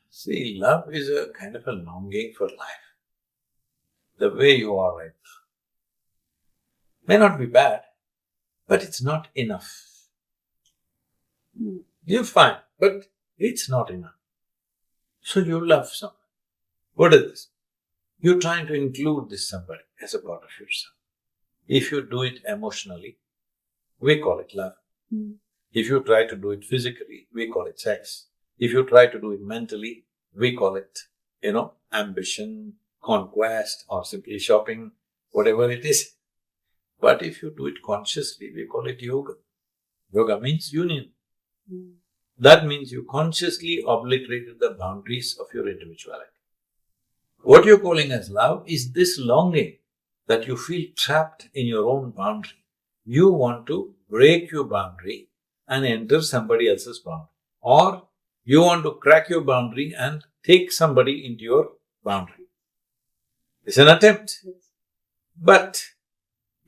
See, love is a kind of a longing for life. The way you are right now may not be bad, but it's not enough. You're fine, but it's not enough. So you love someone. What is this? You're trying to include this somebody as a part of yourself. If you do it emotionally, we call it love. If you try to do it physically, we call it sex. If you try to do it mentally, we call it, ambition, conquest, or simply shopping, whatever it is. But if you do it consciously, we call it yoga. Yoga means union. That means you consciously obliterated the boundaries of your individuality. What you're calling as love is this longing that you feel trapped in your own boundary. You want to break your boundary and enter somebody else's boundary. Or you want to crack your boundary and take somebody into your boundary. It's an attempt. But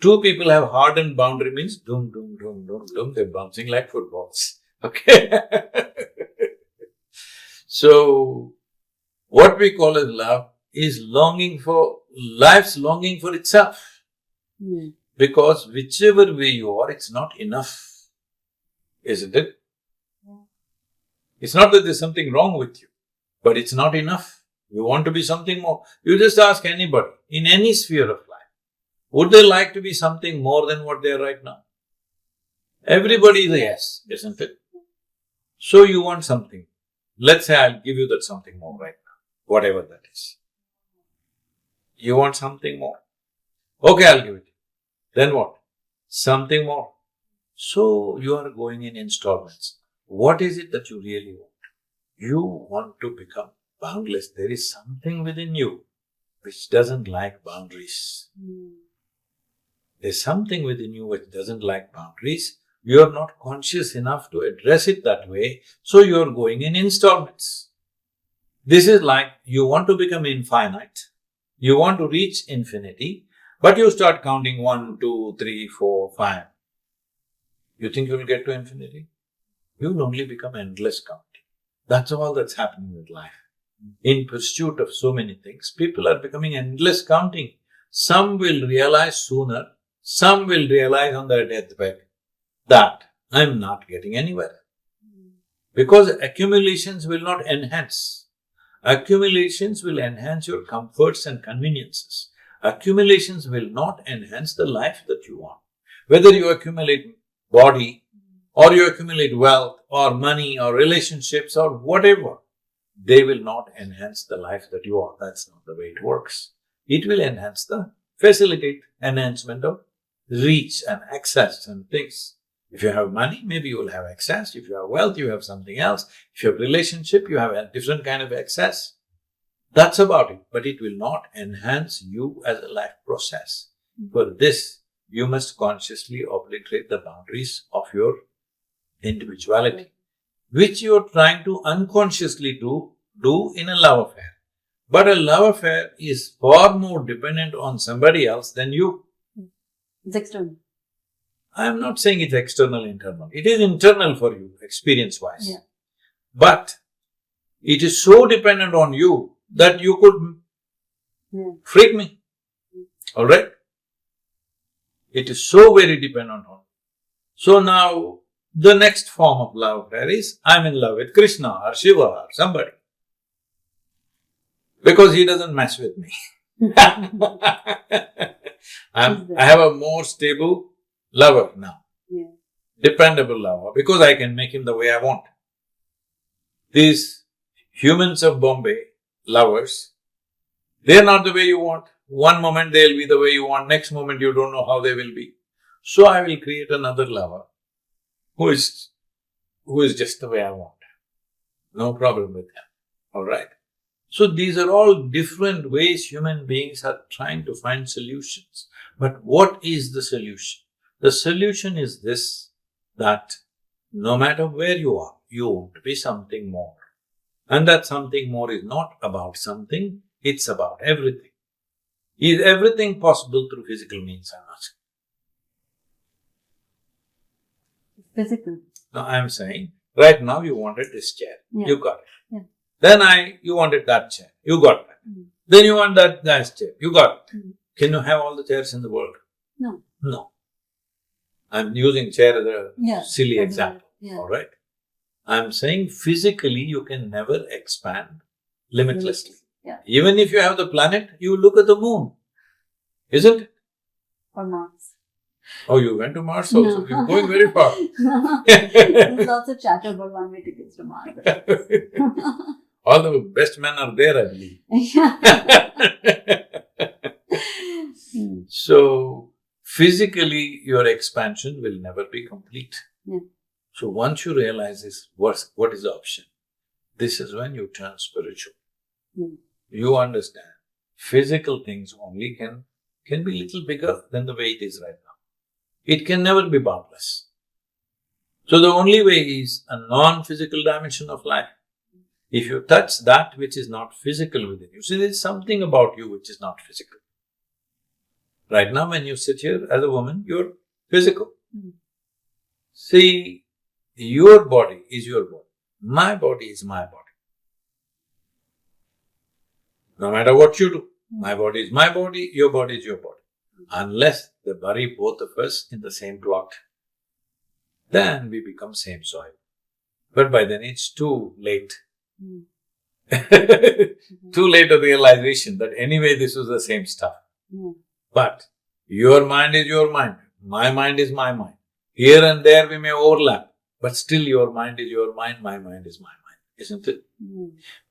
two people have hardened boundary means doom, doom, doom, doom, doom. They're bouncing like footballs. Okay? So, what we call as love is life's longing for itself. Because whichever way you are, it's not enough. Isn't it? It's not that there's something wrong with you, but it's not enough. You want to be something more. You just ask anybody, in any sphere of life, would they like to be something more than what they are right now? Everybody is a yes, isn't it? So you want something. Let's say I'll give you that something more right now, whatever that is. You want something more. Okay, I'll give it. Then what? Something more. So you are going in installments. What is it that you really want? You want to become boundless. There is something within you which doesn't like boundaries. There's something within you which doesn't like boundaries. You are not conscious enough to address it that way, so you are going in installments. This is like you want to become infinite, you want to reach infinity, but you start counting 1, 2, 3, 4, 5. You think you will get to infinity? You will only become endless counting. That's all that's happening with life. In pursuit of so many things, people are becoming endless counting. Some will realize sooner, some will realize on their deathbed that I'm not getting anywhere. Because accumulations will not enhance. Accumulations will enhance your comforts and conveniences. Accumulations will not enhance the life that you want. Whether you accumulate body, or you accumulate wealth, or money, or relationships, or whatever, they will not enhance the life that you want. That's not the way it works. It will facilitate enhancement of reach and access and things. If you have money, maybe you will have access. If you have wealth, you have something else. If you have relationship, you have a different kind of access. That's about it. But it will not enhance you as a life process. For this, you must consciously obliterate the boundaries of your individuality, which you are trying to unconsciously do in a love affair. But a love affair is far more dependent on somebody else than you. It's external. I am not saying it's external, internal. It is internal for you, experience-wise. Yeah. But it is so dependent on you that you could freak me. Alright? It is so very dependent on you. So now, the next form of love affair is, I'm in love with Krishna or Shiva or somebody. Because he doesn't mess with me. I have a more stable lover now. Yeah. Dependable lover, because I can make him the way I want. These humans of Bombay, lovers, they're not the way you want. One moment they'll be the way you want, next moment you don't know how they will be. So I will create another lover who is just the way I want. No problem with him. Alright? So these are all different ways human beings are trying to find solutions. But what is the solution? The solution is this, that no matter where you are, you want to be something more. And that something more is not about something, it's about everything. Is everything possible through physical means, I'm asking? Physical. No, I'm saying, right now you wanted this chair, you got it. Yeah. Then you wanted that chair, you got that. Then you want that chair, you got it. Can you have all the chairs in the world? No. No. I'm using chair as a silly Everywhere. example, Yeah. alright? I'm saying physically you can never expand limitlessly. Yeah. Even if you have the planet, you look at the moon, isn't it? Or Mars. Oh, you went to Mars also, No. you're going very far. There's lots of chatter about one-way tickets to Mars. All the best men are there, I believe. So, physically, your expansion will never be complete. Yeah. So, once you realize this, what is the option? This is when you turn spiritual. You understand, physical things only can be little bigger than the way it is right now. It can never be boundless. So, the only way is a non-physical dimension of life. If you touch that which is not physical within you, see, there is something about you which is not physical. Right now, when you sit here as a woman, you're physical. See, your body is your body. My body is my body. No matter what you do, my body is my body, your body is your body. Unless they bury both of us in the same plot, then we become same soil. But by then it's too late. Too late a realization that anyway this was the same stuff. But your mind is your mind, my mind is my mind. Here and there we may overlap, but still your mind is your mind, my mind is my mind, isn't it?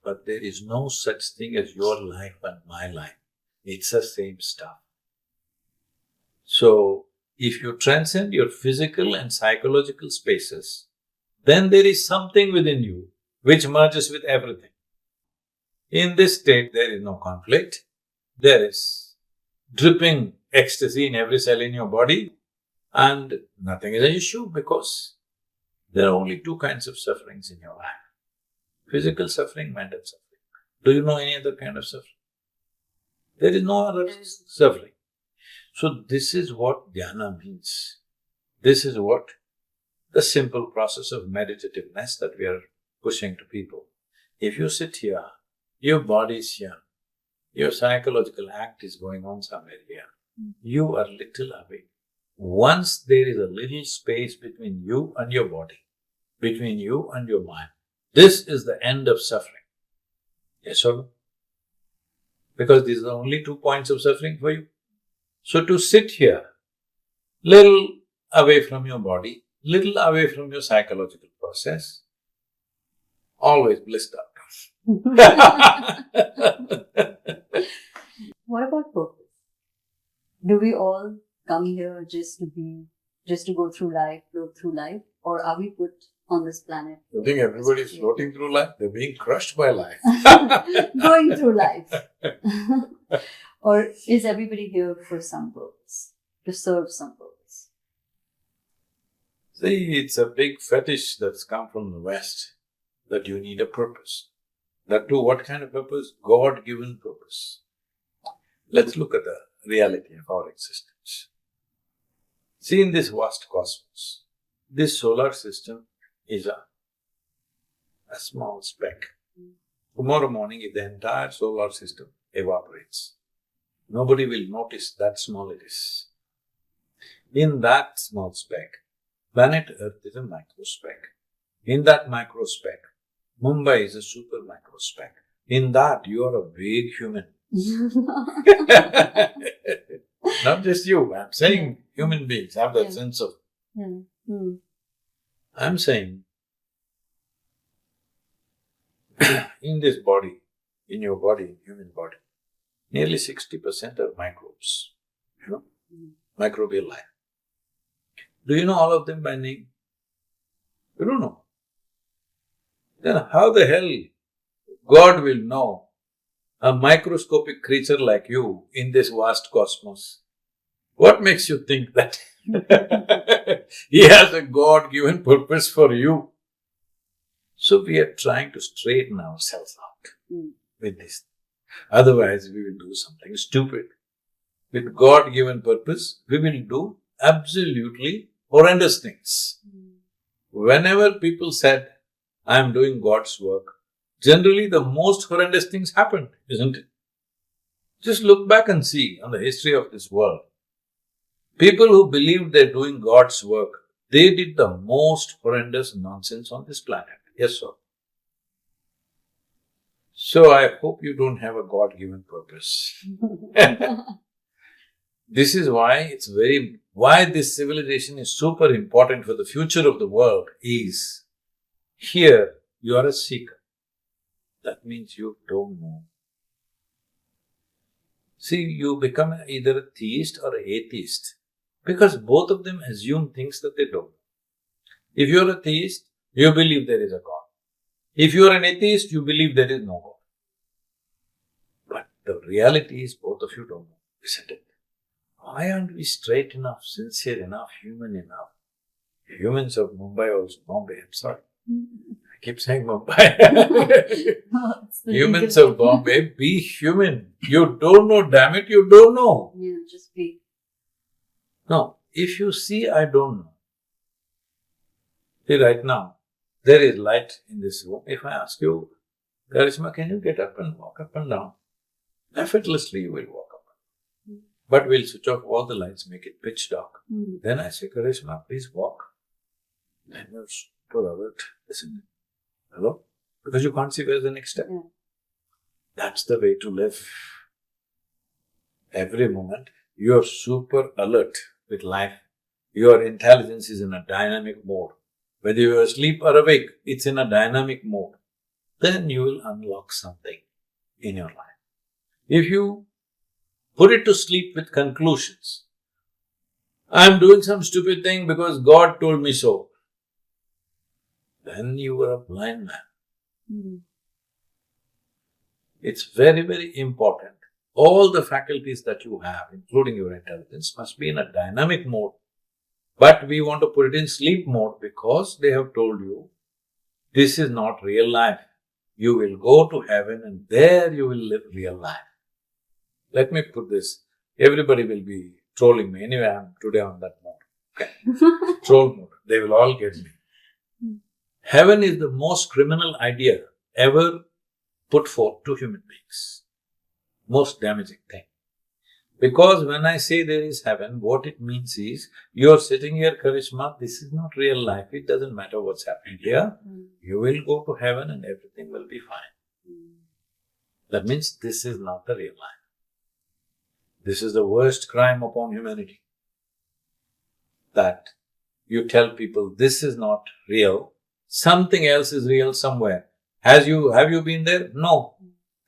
But there is no such thing as your life and my life. It's the same stuff. So, if you transcend your physical and psychological spaces, then there is something within you which merges with everything. In this state, there is no conflict. There is dripping ecstasy in every cell in your body, and nothing is an issue because there are only two kinds of sufferings in your life. Physical suffering, mental suffering. Do you know any other kind of suffering? There is no other suffering. So this is what dhyana means. This is what the simple process of meditativeness that we are pushing to people. If you sit here, your body is here, your psychological act is going on somewhere here. You are little away. Once there is a little space between you and your body, between you and your mind, this is the end of suffering. Yes or no? Because these are the only 2 points of suffering for you. So to sit here, little away from your body, little away from your psychological process, always blissed out. What about purpose? Do we all come here just to go through life, float through life, or are we put on this planet? You think everybody is floating through life? They're being crushed by life. Going through life. Or is everybody here for some purpose, to serve some purpose? See, it's a big fetish that's come from the West, that you need a purpose. That too, what kind of purpose? God-given purpose. Let's look at the reality of our existence. See, in this vast cosmos, this solar system is a small speck. Tomorrow morning, if the entire solar system evaporates, nobody will notice that small it is. In that small speck, planet Earth is a microspeck. In that microspeck, Mumbai is a super microspeck. In that, you are a big human. Not just you, I'm saying human beings have that sense of… I'm saying, in this body, in your body, human body, nearly 60% are microbes, microbial life. Do you know all of them by name? You don't know. Then how the hell God will know a microscopic creature like you in this vast cosmos? What makes you think that He has a God-given purpose for you? So we are trying to straighten ourselves out with this. Otherwise, we will do something stupid. With God-given purpose, we will do absolutely horrendous things. Whenever people said, I am doing God's work, generally the most horrendous things happened, isn't it? Just look back and see on the history of this world. People who believed they're doing God's work, they did the most horrendous nonsense on this planet. Yes, sir. So I hope you don't have a God-given purpose. This is why why this civilization is super important for the future of the world is, here you are a seeker. That means you don't know. See, you become either a theist or an atheist, because both of them assume things that they don't know. If you are a theist, you believe there is a God. If you are an atheist, you believe there is no God. But the reality is both of you don't know, isn't it? Why aren't we straight enough, sincere enough, human enough? Humans of Mumbai also, Bombay, I'm sorry. I keep saying Mumbai. Humans of Bombay, be human. You don't know, damn it, you don't know. Yeah, just be. No, if you see, I don't know. See, right now, there is light in this room. If I ask you, Karishma, can you get up and walk up and down? Effortlessly you will walk up. But we'll switch off all the lights, make it pitch dark. Then I say, Karishma, please walk. Then you're super alert. Listen. Hello? Because you can't see where's the next step. Yeah. That's the way to live. Every moment, you're super alert with life. Your intelligence is in a dynamic mode. Whether you're asleep or awake, it's in a dynamic mode. Then you will unlock something in your life. If you put it to sleep with conclusions, I'm doing some stupid thing because God told me so, then you are a blind man. It's very, very important. All the faculties that you have, including your intelligence, must be in a dynamic mode. But we want to put it in sleep mode because they have told you this is not real life. you will go to heaven and there you will live real life. Let me put this, everybody will be trolling me. Anyway, I'm today on that mode. Okay. Troll mode. They will all get me. Heaven is the most criminal idea ever put forth to human beings. Most damaging thing. Because when I say there is heaven, what it means is, you're sitting here, Karishma, this is not real life. It doesn't matter what's happening here. You will go to heaven and everything will be fine. That means this is not the real life. This is the worst crime upon humanity. That you tell people this is not real, something else is real somewhere. Have you been there? No.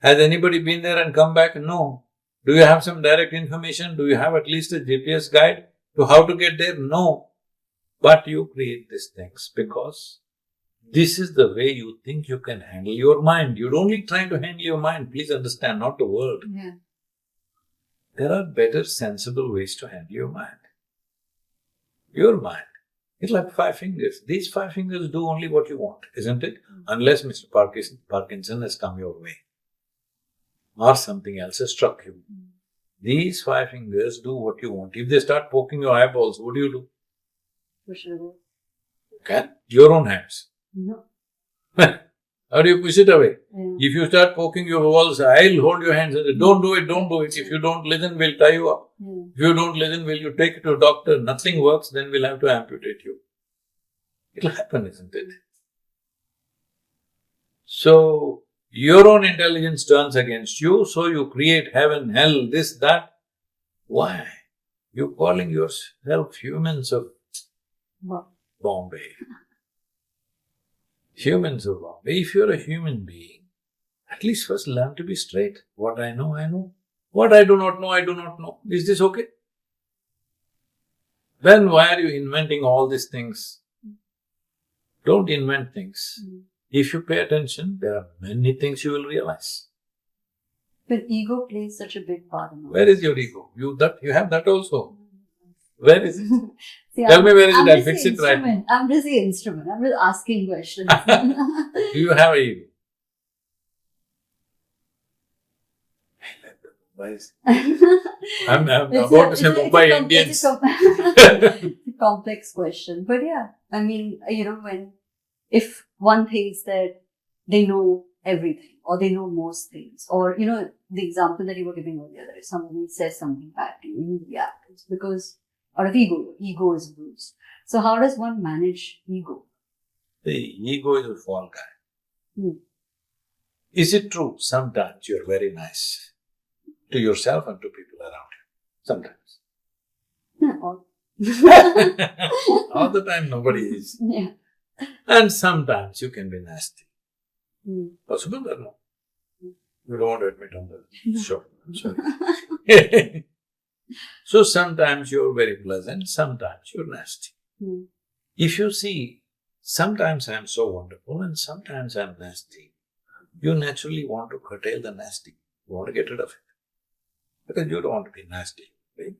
Has anybody been there and come back? No. Do you have some direct information? Do you have at least a GPS guide to how to get there? No. But you create these things because this is the way you think you can handle your mind. You're only trying to handle your mind, please understand, not the world. Yeah. There are better, sensible ways to handle your mind. Your mind. It's like 5 fingers. These 5 fingers do only what you want, isn't it? Unless Mr. Parkinson has come your way. Or something else has struck you. These 5 fingers do what you want. If they start poking your eyeballs, what do you do? Push it away. Okay? Your own hands. No. How do you push it away? Yeah. If you start poking your walls, I'll hold your hands and say, don't do it, don't do it. If you don't listen, we'll tie you up. Yeah. If you don't listen, will you take it to a doctor? Nothing works, then we'll have to amputate you. It'll happen, isn't it? So, your own intelligence turns against you, so you create heaven, hell, this, that. Why? You're calling yourself humans of Bombay. Humans of Bombay. If you're a human being, at least first learn to be straight. What I know, I know. What I do not know, I do not know. Is this okay? Then why are you inventing all these things? Don't invent things. If you pay attention, there are many things you will realize. But ego plays such a big part in all. Where is your ego? You have that also. Where is it? See, Tell me where is it, I'm I'll just fix the it right instrument. I'm just the instrument. I'm just asking questions. Do you have an ego? I'm about to say Mumbai Indians. It's a complex question. But yeah, I mean, if one thinks that they know everything or they know most things, or, the example that you were giving earlier, that if somebody says something bad to you, you react. It's because out of ego is bruised. So how does one manage ego? The ego is a fall guy. Is it true? Sometimes you're very nice to yourself and to people around you. Sometimes. All the time nobody is. Yeah. And sometimes you can be nasty. Possible or no? You don't want to admit on the show. Sorry. So sometimes you're very pleasant, sometimes you're nasty. If you see, sometimes I'm so wonderful and sometimes I'm nasty, you naturally want to curtail the nasty. You want to get rid of it. Because you don't want to be nasty, right?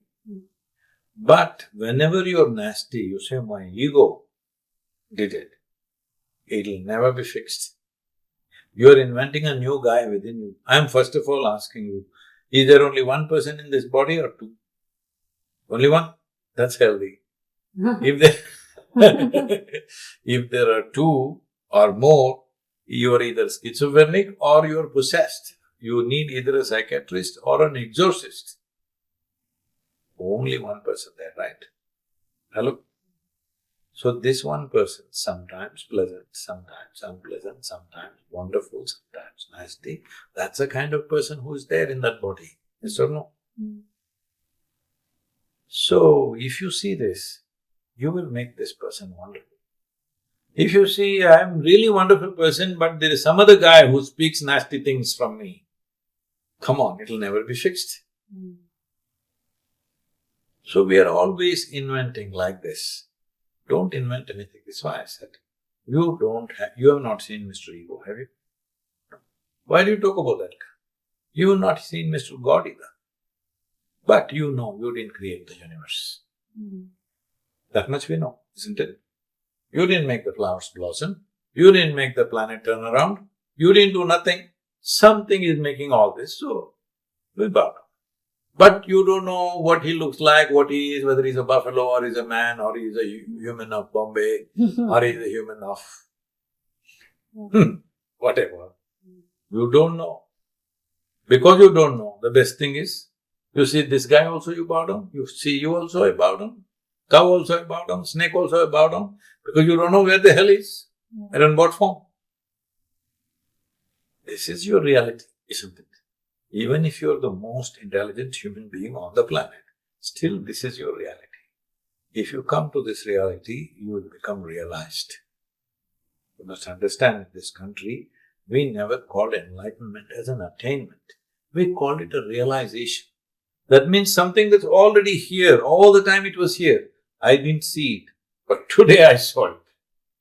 But whenever you're nasty, you say, my ego did it. It'll never be fixed. You're inventing a new guy within you. I'm first of all asking you, is there only one person in this body or 2? Only one? That's healthy. If there are 2 or more, you are either schizophrenic or you are possessed. You need either a psychiatrist or an exorcist. Only one person there, right? Hello? So this one person, sometimes pleasant, sometimes unpleasant, sometimes wonderful, sometimes nasty, that's the kind of person who is there in that body. Yes or no? So, if you see this, you will make this person wonderful. If you see, I'm really wonderful person, but there is some other guy who speaks nasty things from me, come on, it'll never be fixed. So, we are always inventing like this. Don't invent anything. That's why I said, you have not seen Mr. Ego, have you? Why do you talk about that guy? You have not seen Mr. God either. But you know, you didn't create the universe. That much we know, isn't it? You didn't make the flowers blossom. You didn't make the planet turn around. You didn't do nothing. Something is making all this, so we bow down. But you don't know what he looks like, what he is, whether he's a buffalo or he's a man or he's a human of Bombay or he's a human of whatever. You don't know. Because you don't know, the best thing is, you see this guy also you bow down, you see you also I bow down, cow also I bow down, snake also I bow down, because you don't know where the hell is and in what form. This is your reality, isn't it? Even if you're the most intelligent human being on the planet, still this is your reality. If you come to this reality, you will become realized. You must understand, in this country, we never called enlightenment as an attainment. We called it a realization. That means something that's already here, all the time it was here. I didn't see it, but today I saw it.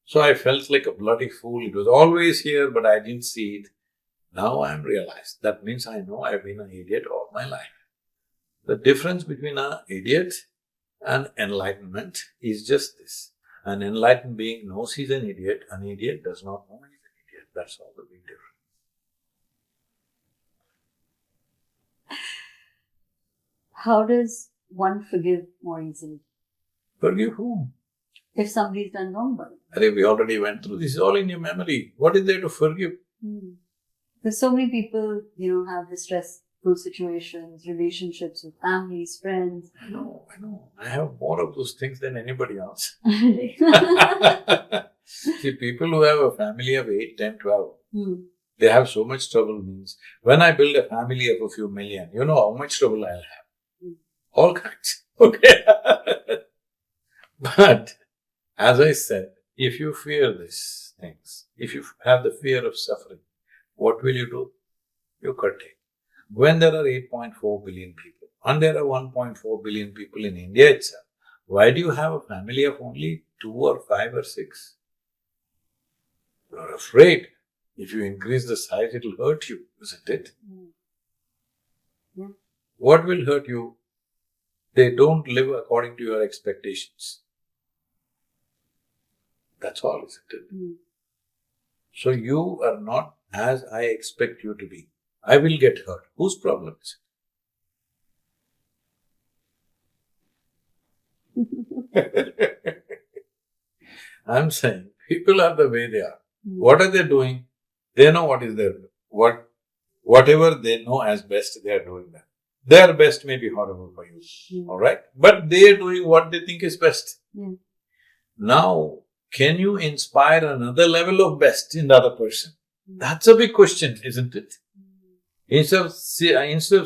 So I felt like a bloody fool. It was always here, but I didn't see it. Now I am realized. That means I know I've been an idiot all my life. The difference between an idiot and enlightenment is just this. An enlightened being knows he's an idiot does not know he's an idiot. That's all the big difference. How does one forgive more easily? Forgive whom? If somebody's done wrong by you. Arey, we already went through this, all in your memory. What is there to forgive? There's so many people, have distressful situations, relationships with families, friends. I know. I have more of those things than anybody else. See, people who have a family of 8, 10, 12, they have so much trouble. Means, when I build a family of a few million, you know how much trouble I'll have. All kinds. Okay. But, as I said, if you fear these things, if you have the fear of suffering, what will you do? You curtail. When there are 8.4 billion people, and there are 1.4 billion people in India itself, why do you have a family of only 2 or 5 or 6? You are afraid. If you increase the size, it will hurt you, isn't it? Yeah. What will hurt you? They don't live according to your expectations. That's all, isn't it? So you are not as I expect you to be. I will get hurt. Whose problem is it? I'm saying, people are the way they are. What are they doing? They know what is their, whatever they know as best, they are doing that. Their best may be horrible for you, alright? But they are doing what they think is best. Now, can you inspire another level of best in the other person? That's a big question, isn't it? Instead of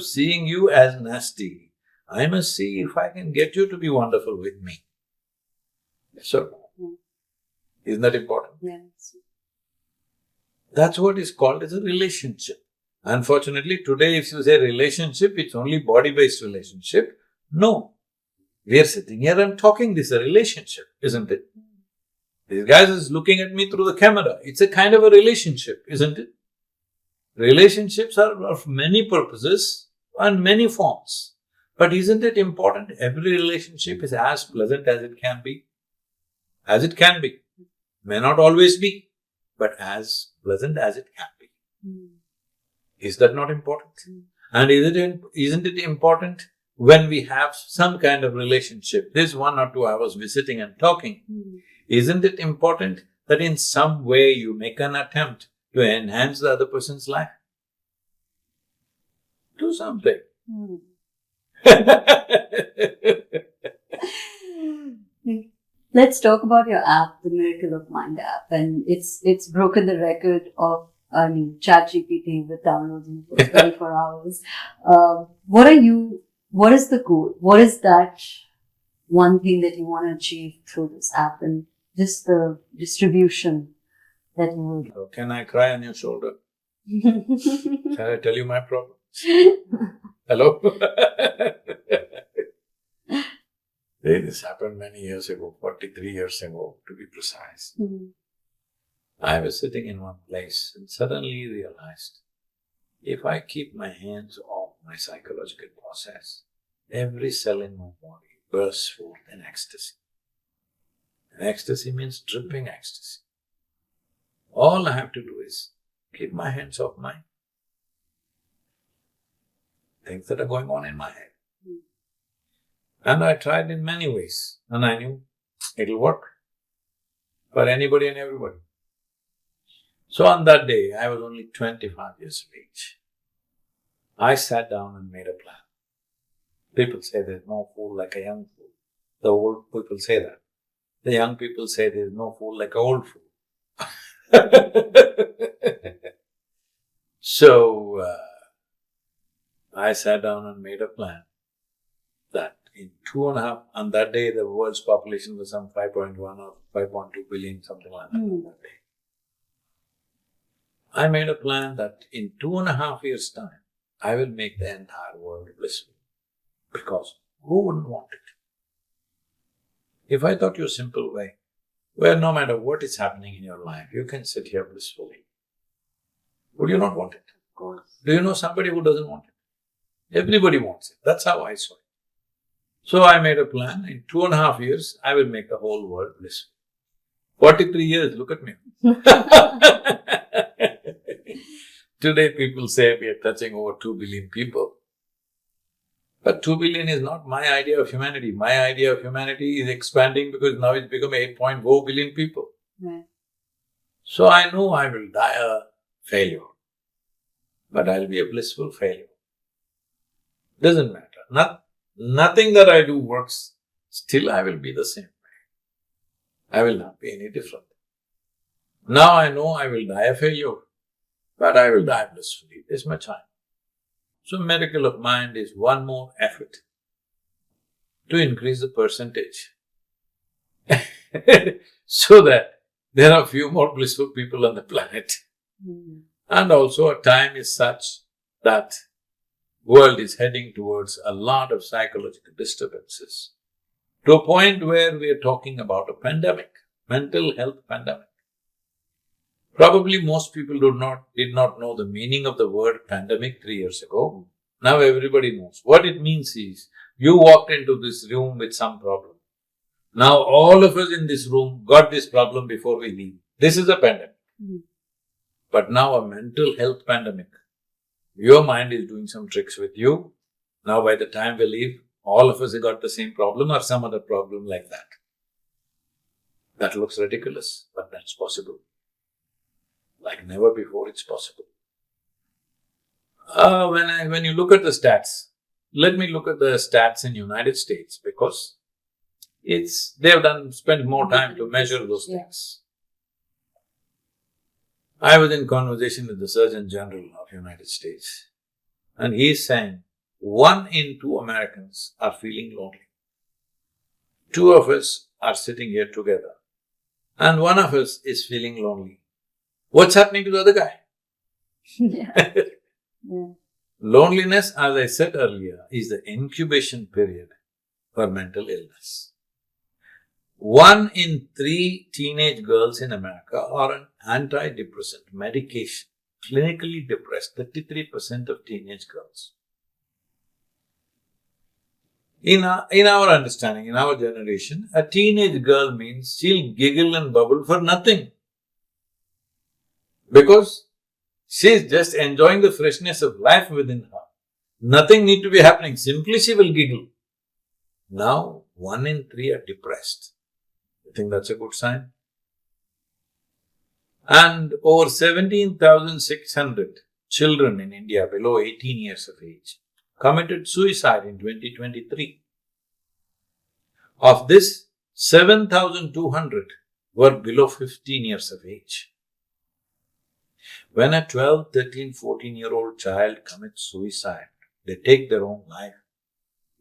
seeing you as nasty, I must see if I can get you to be wonderful with me. So, isn't that important? Yes. That's what is called as a relationship. Unfortunately, today if you say relationship, it's only body-based relationship. No. We are sitting here and talking, this is a relationship, isn't it? This guy is looking at me through the camera. It's a kind of a relationship, isn't it? Relationships are of many purposes and many forms. But isn't it important every relationship is as pleasant as it can be? As it can be. May not always be, but as pleasant as it can be. Is that not important? And isn't it important when we have some kind of relationship? This 1 or 2 hours we're sitting and talking. Isn't it important that in some way you make an attempt to enhance the other person's life? Do something. Let's talk about your app, the Miracle of Mind app, and it's broken the record of ChatGPT with downloads in the first 24 hours. What is the goal? What is that one thing that you want to achieve through this app and just the distribution that you will? Can I cry on your shoulder? Shall I tell you my problem? Hello? This happened many years ago, 43 years ago to be precise. I was sitting in one place and suddenly realized, if I keep my hands off my psychological process, every cell in my body bursts forth in ecstasy. And ecstasy means dripping ecstasy. All I have to do is keep my hands off my things that are going on in my head. And I tried in many ways, and I knew it'll work for anybody and everybody. So on that day, I was only 25 years of age. I sat down and made a plan. People say there's no fool like a young fool. The old people say that. The young people say there's no fool like an old fool. So, I sat down and made a plan that in 2.5, on that day the world's population was some 5.1 or 5.2 billion, something like that on that day. I made a plan that in 2.5 years' time, I will make the entire world blissful. Because who wouldn't want it? If I taught you a simple way, where no matter what is happening in your life, you can sit here blissfully, would you not want it? Of course. Do you know somebody who doesn't want it? Everybody wants it. That's how I saw it. So I made a plan. In 2.5 years, I will make the whole world blissful. 43 years, look at me. Today people say we are touching over 2 billion people. But 2 billion is not my idea of humanity. My idea of humanity is expanding because now it's become 8.4 billion people. Right. So I know I will die a failure, but I'll be a blissful failure. Doesn't matter. Nothing that I do works. Still I will be the same way. I will not be any different. Now I know I will die a failure, but I will die blissfully. This much time. So miracle of mind is one more effort to increase the percentage so that there are few more blissful people on the planet. And also a time is such that world is heading towards a lot of psychological disturbances, to a point where we are talking about a pandemic, mental health pandemic. Probably most people did not know the meaning of the word pandemic 3 years ago. Now everybody knows. What it means is, you walked into this room with some problem. Now all of us in this room got this problem before we leave. This is a pandemic. But now a mental health pandemic. Your mind is doing some tricks with you. Now by the time we leave, all of us have got the same problem or some other problem like that. That looks ridiculous, but that's possible. Like never before it's possible. When you look at the stats, let me look at the stats in United States, because they've spent more time to measure those things. I was in conversation with the Surgeon General of United States, and he is saying 1 in 2 Americans are feeling lonely. 2 of us are sitting here together, and 1 of us is feeling lonely. What's happening to the other guy? Loneliness, as I said earlier, is the incubation period for mental illness. 1 in 3 teenage girls in America are on antidepressant medication, clinically depressed, 33% of teenage girls. In our understanding, in our generation, a teenage girl means she'll giggle and bubble for nothing. Because she's just enjoying the freshness of life within her. Nothing need to be happening, simply she will giggle. Now, 1 in 3 are depressed. You think that's a good sign? And over 17,600 children in India below 18 years of age committed suicide in 2023. Of this, 7,200 were below 15 years of age. When a 12, 13, 14-year-old child commits suicide, they take their own life,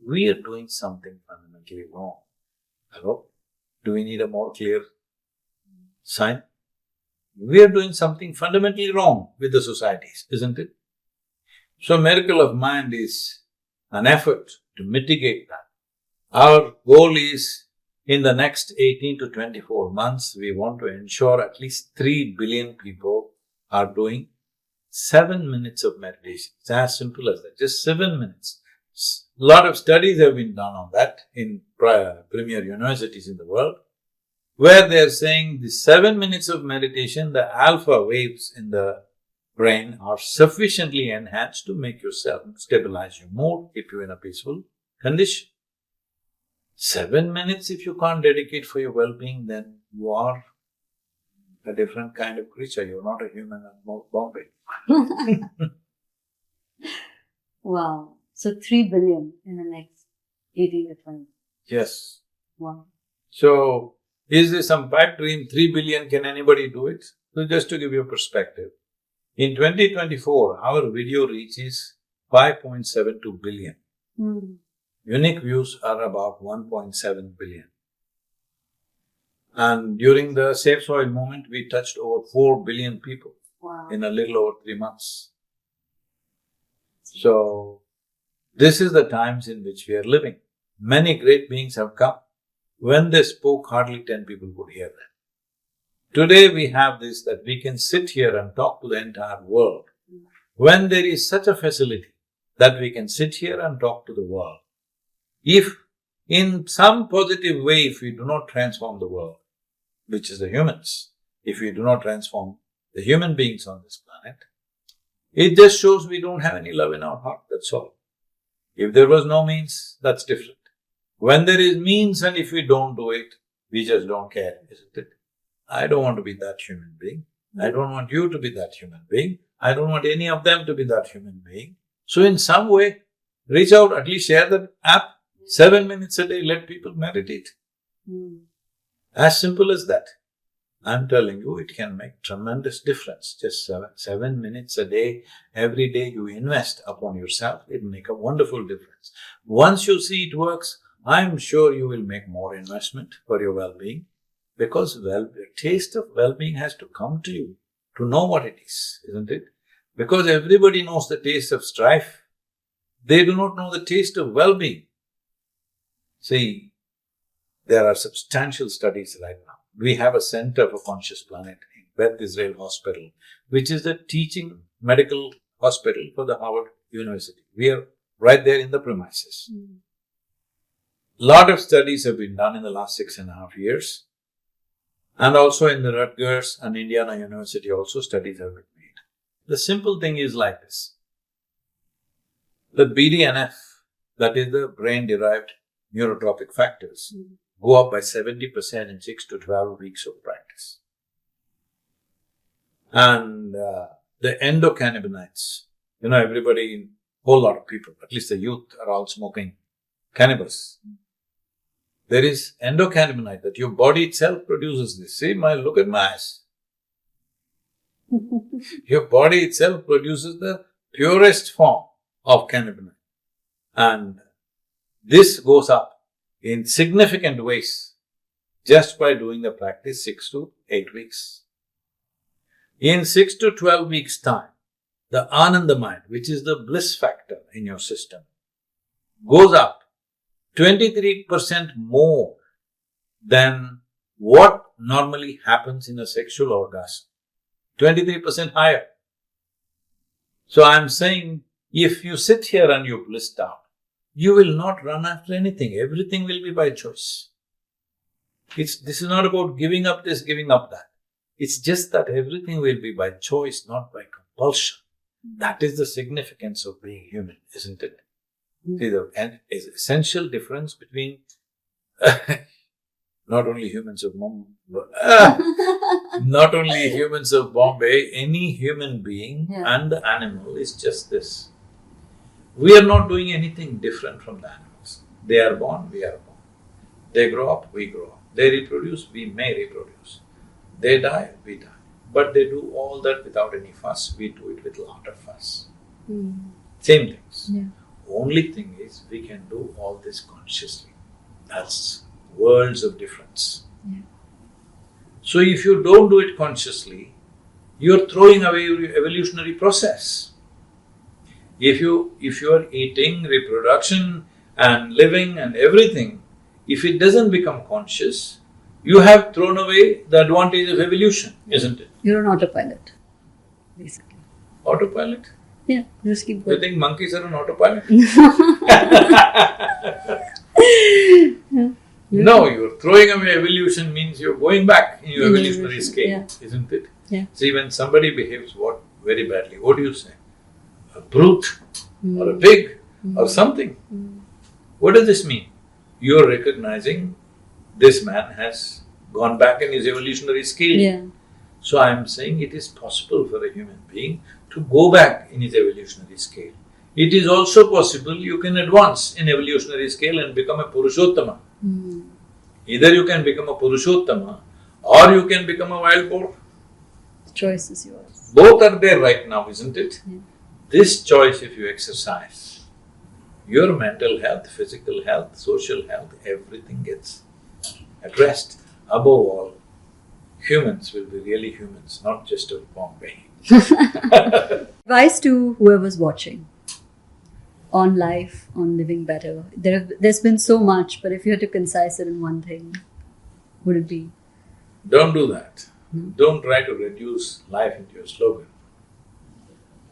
we are doing something fundamentally wrong. Hello? Do we need a more clear sign? We are doing something fundamentally wrong with the societies, isn't it? So miracle of mind is an effort to mitigate that. Our goal is, in the next 18 to 24 months, we want to ensure at least 3 billion people are doing 7 minutes of meditation. It's as simple as that, just 7 minutes. A lot of studies have been done on that in premier universities in the world, where they are saying the 7 minutes of meditation, the alpha waves in the brain are sufficiently enhanced to make yourself stabilize your mood, keep you in a peaceful condition. 7 minutes if you can't dedicate for your well-being, then you are a different kind of creature. You're not a human in Bombay. Wow. So 3 billion in the next 18 to 20. Yes. Wow. So, is there some pipe dream? 3 billion, can anybody do it? So, just to give you a perspective, in 2024, our video reach is 5.72 billion. Unique views are about 1.7 billion. And during the Safe Soil movement, we touched over 4 billion people in a little over 3 months. So, this is the times in which we are living. Many great beings have come. When they spoke, hardly 10 people could hear them. Today we have this, that we can sit here and talk to the entire world. When there is such a facility that we can sit here and talk to the world, if in some positive way, if we do not transform the world, which is the humans, if we do not transform the human beings on this planet, it just shows we don't have any love in our heart, that's all. If there was no means, that's different. When there is means and if we don't do it, we just don't care, isn't it? I don't want to be that human being. I don't want you to be that human being. I don't want any of them to be that human being. So in some way, reach out, at least share the app, 7 minutes a day, let people meditate. As simple as that. I'm telling you, it can make tremendous difference. Just 7 minutes a day, every day you invest upon yourself, it will make a wonderful difference. Once you see it works, I'm sure you will make more investment for your well-being, because the taste of well-being has to come to you to know what it is, isn't it? Because everybody knows the taste of strife. They do not know the taste of well-being. See, there are substantial studies right now. We have a Center for Conscious Planet in Beth Israel Hospital, which is the teaching medical hospital for the Harvard University. We are right there in the premises. Lot of studies have been done in the last 6.5 years. And also in the Rutgers and Indiana University also studies have been made. The simple thing is like this. The BDNF, that is the brain-derived neurotropic factors, go up by 70% in 6 to 12 weeks of practice. And the endocannabinoids, everybody, whole lot of people, at least the youth, are all smoking cannabis. There is endocannabinoid that your body itself produces this. See, look at my eyes. Your body itself produces the purest form of cannabinoid. And this goes up in significant ways just by doing the practice 6 to 8 weeks. In 6 to 12 weeks' time, the Ananda mind, which is the bliss factor in your system, goes up 23% more than what normally happens in a sexual orgasm. 23% higher. So I'm saying, if you sit here and you're blissed out, you will not run after anything. Everything will be by choice. This is not about giving up this, giving up that. It's just that everything will be by choice, not by compulsion. That is the significance of being human, isn't it? See, the essential difference between not only humans of not only humans of Bombay, any human being and the animal is just this. We are not doing anything different from the animals. They are born, we are born. They grow up, we grow up. They reproduce, we may reproduce. They die, we die. But they do all that without any fuss. We do it with a lot of fuss. Same things. Only thing is, we can do all this consciously. That's worlds of difference. So if you don't do it consciously, you're throwing away your evolutionary process. If you are eating, reproduction and living and everything, if it doesn't become conscious, you have thrown away the advantage of evolution, isn't it? You're an autopilot, basically. Autopilot? Yeah, just keep going. You think monkeys are on autopilot? No, you're throwing away evolution means you're going back in your evolutionary scale, isn't it? Yeah. See, when somebody behaves very badly. What do you say? A brute or a pig or something. What does this mean? You're recognizing this man has gone back in his evolutionary scale. Yeah. So I am saying it is possible for a human being to go back in his evolutionary scale. It is also possible you can advance in evolutionary scale and become a Purushottama. Either you can become a Purushottama or you can become a wild boar. The choice is yours. Both are there right now, isn't it? Yeah. This choice if you exercise, your mental health, physical health, social health, everything gets addressed. Above all, humans will be really humans, not just of Bombay. Advice to whoever's watching on life, on living better. There's been so much, but if you had to concise it in one thing, would it be? Don't do that. Don't try to reduce life into a slogan.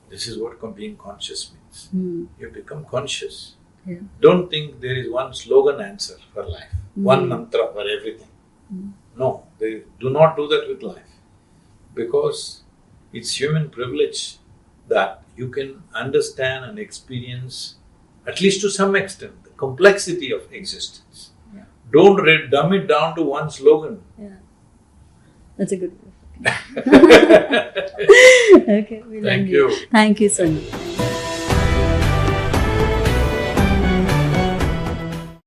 This is what being conscious means. You become conscious. Yeah. Don't think there is one slogan answer for life, one mantra for everything. No, do not do that with life, because it's human privilege that you can understand and experience, at least to some extent, the complexity of existence. Yeah. Don't dumb it down to one slogan. Yeah. That's a good way. Okay, we'll Thank end you. it. Thank you, Sadhguru.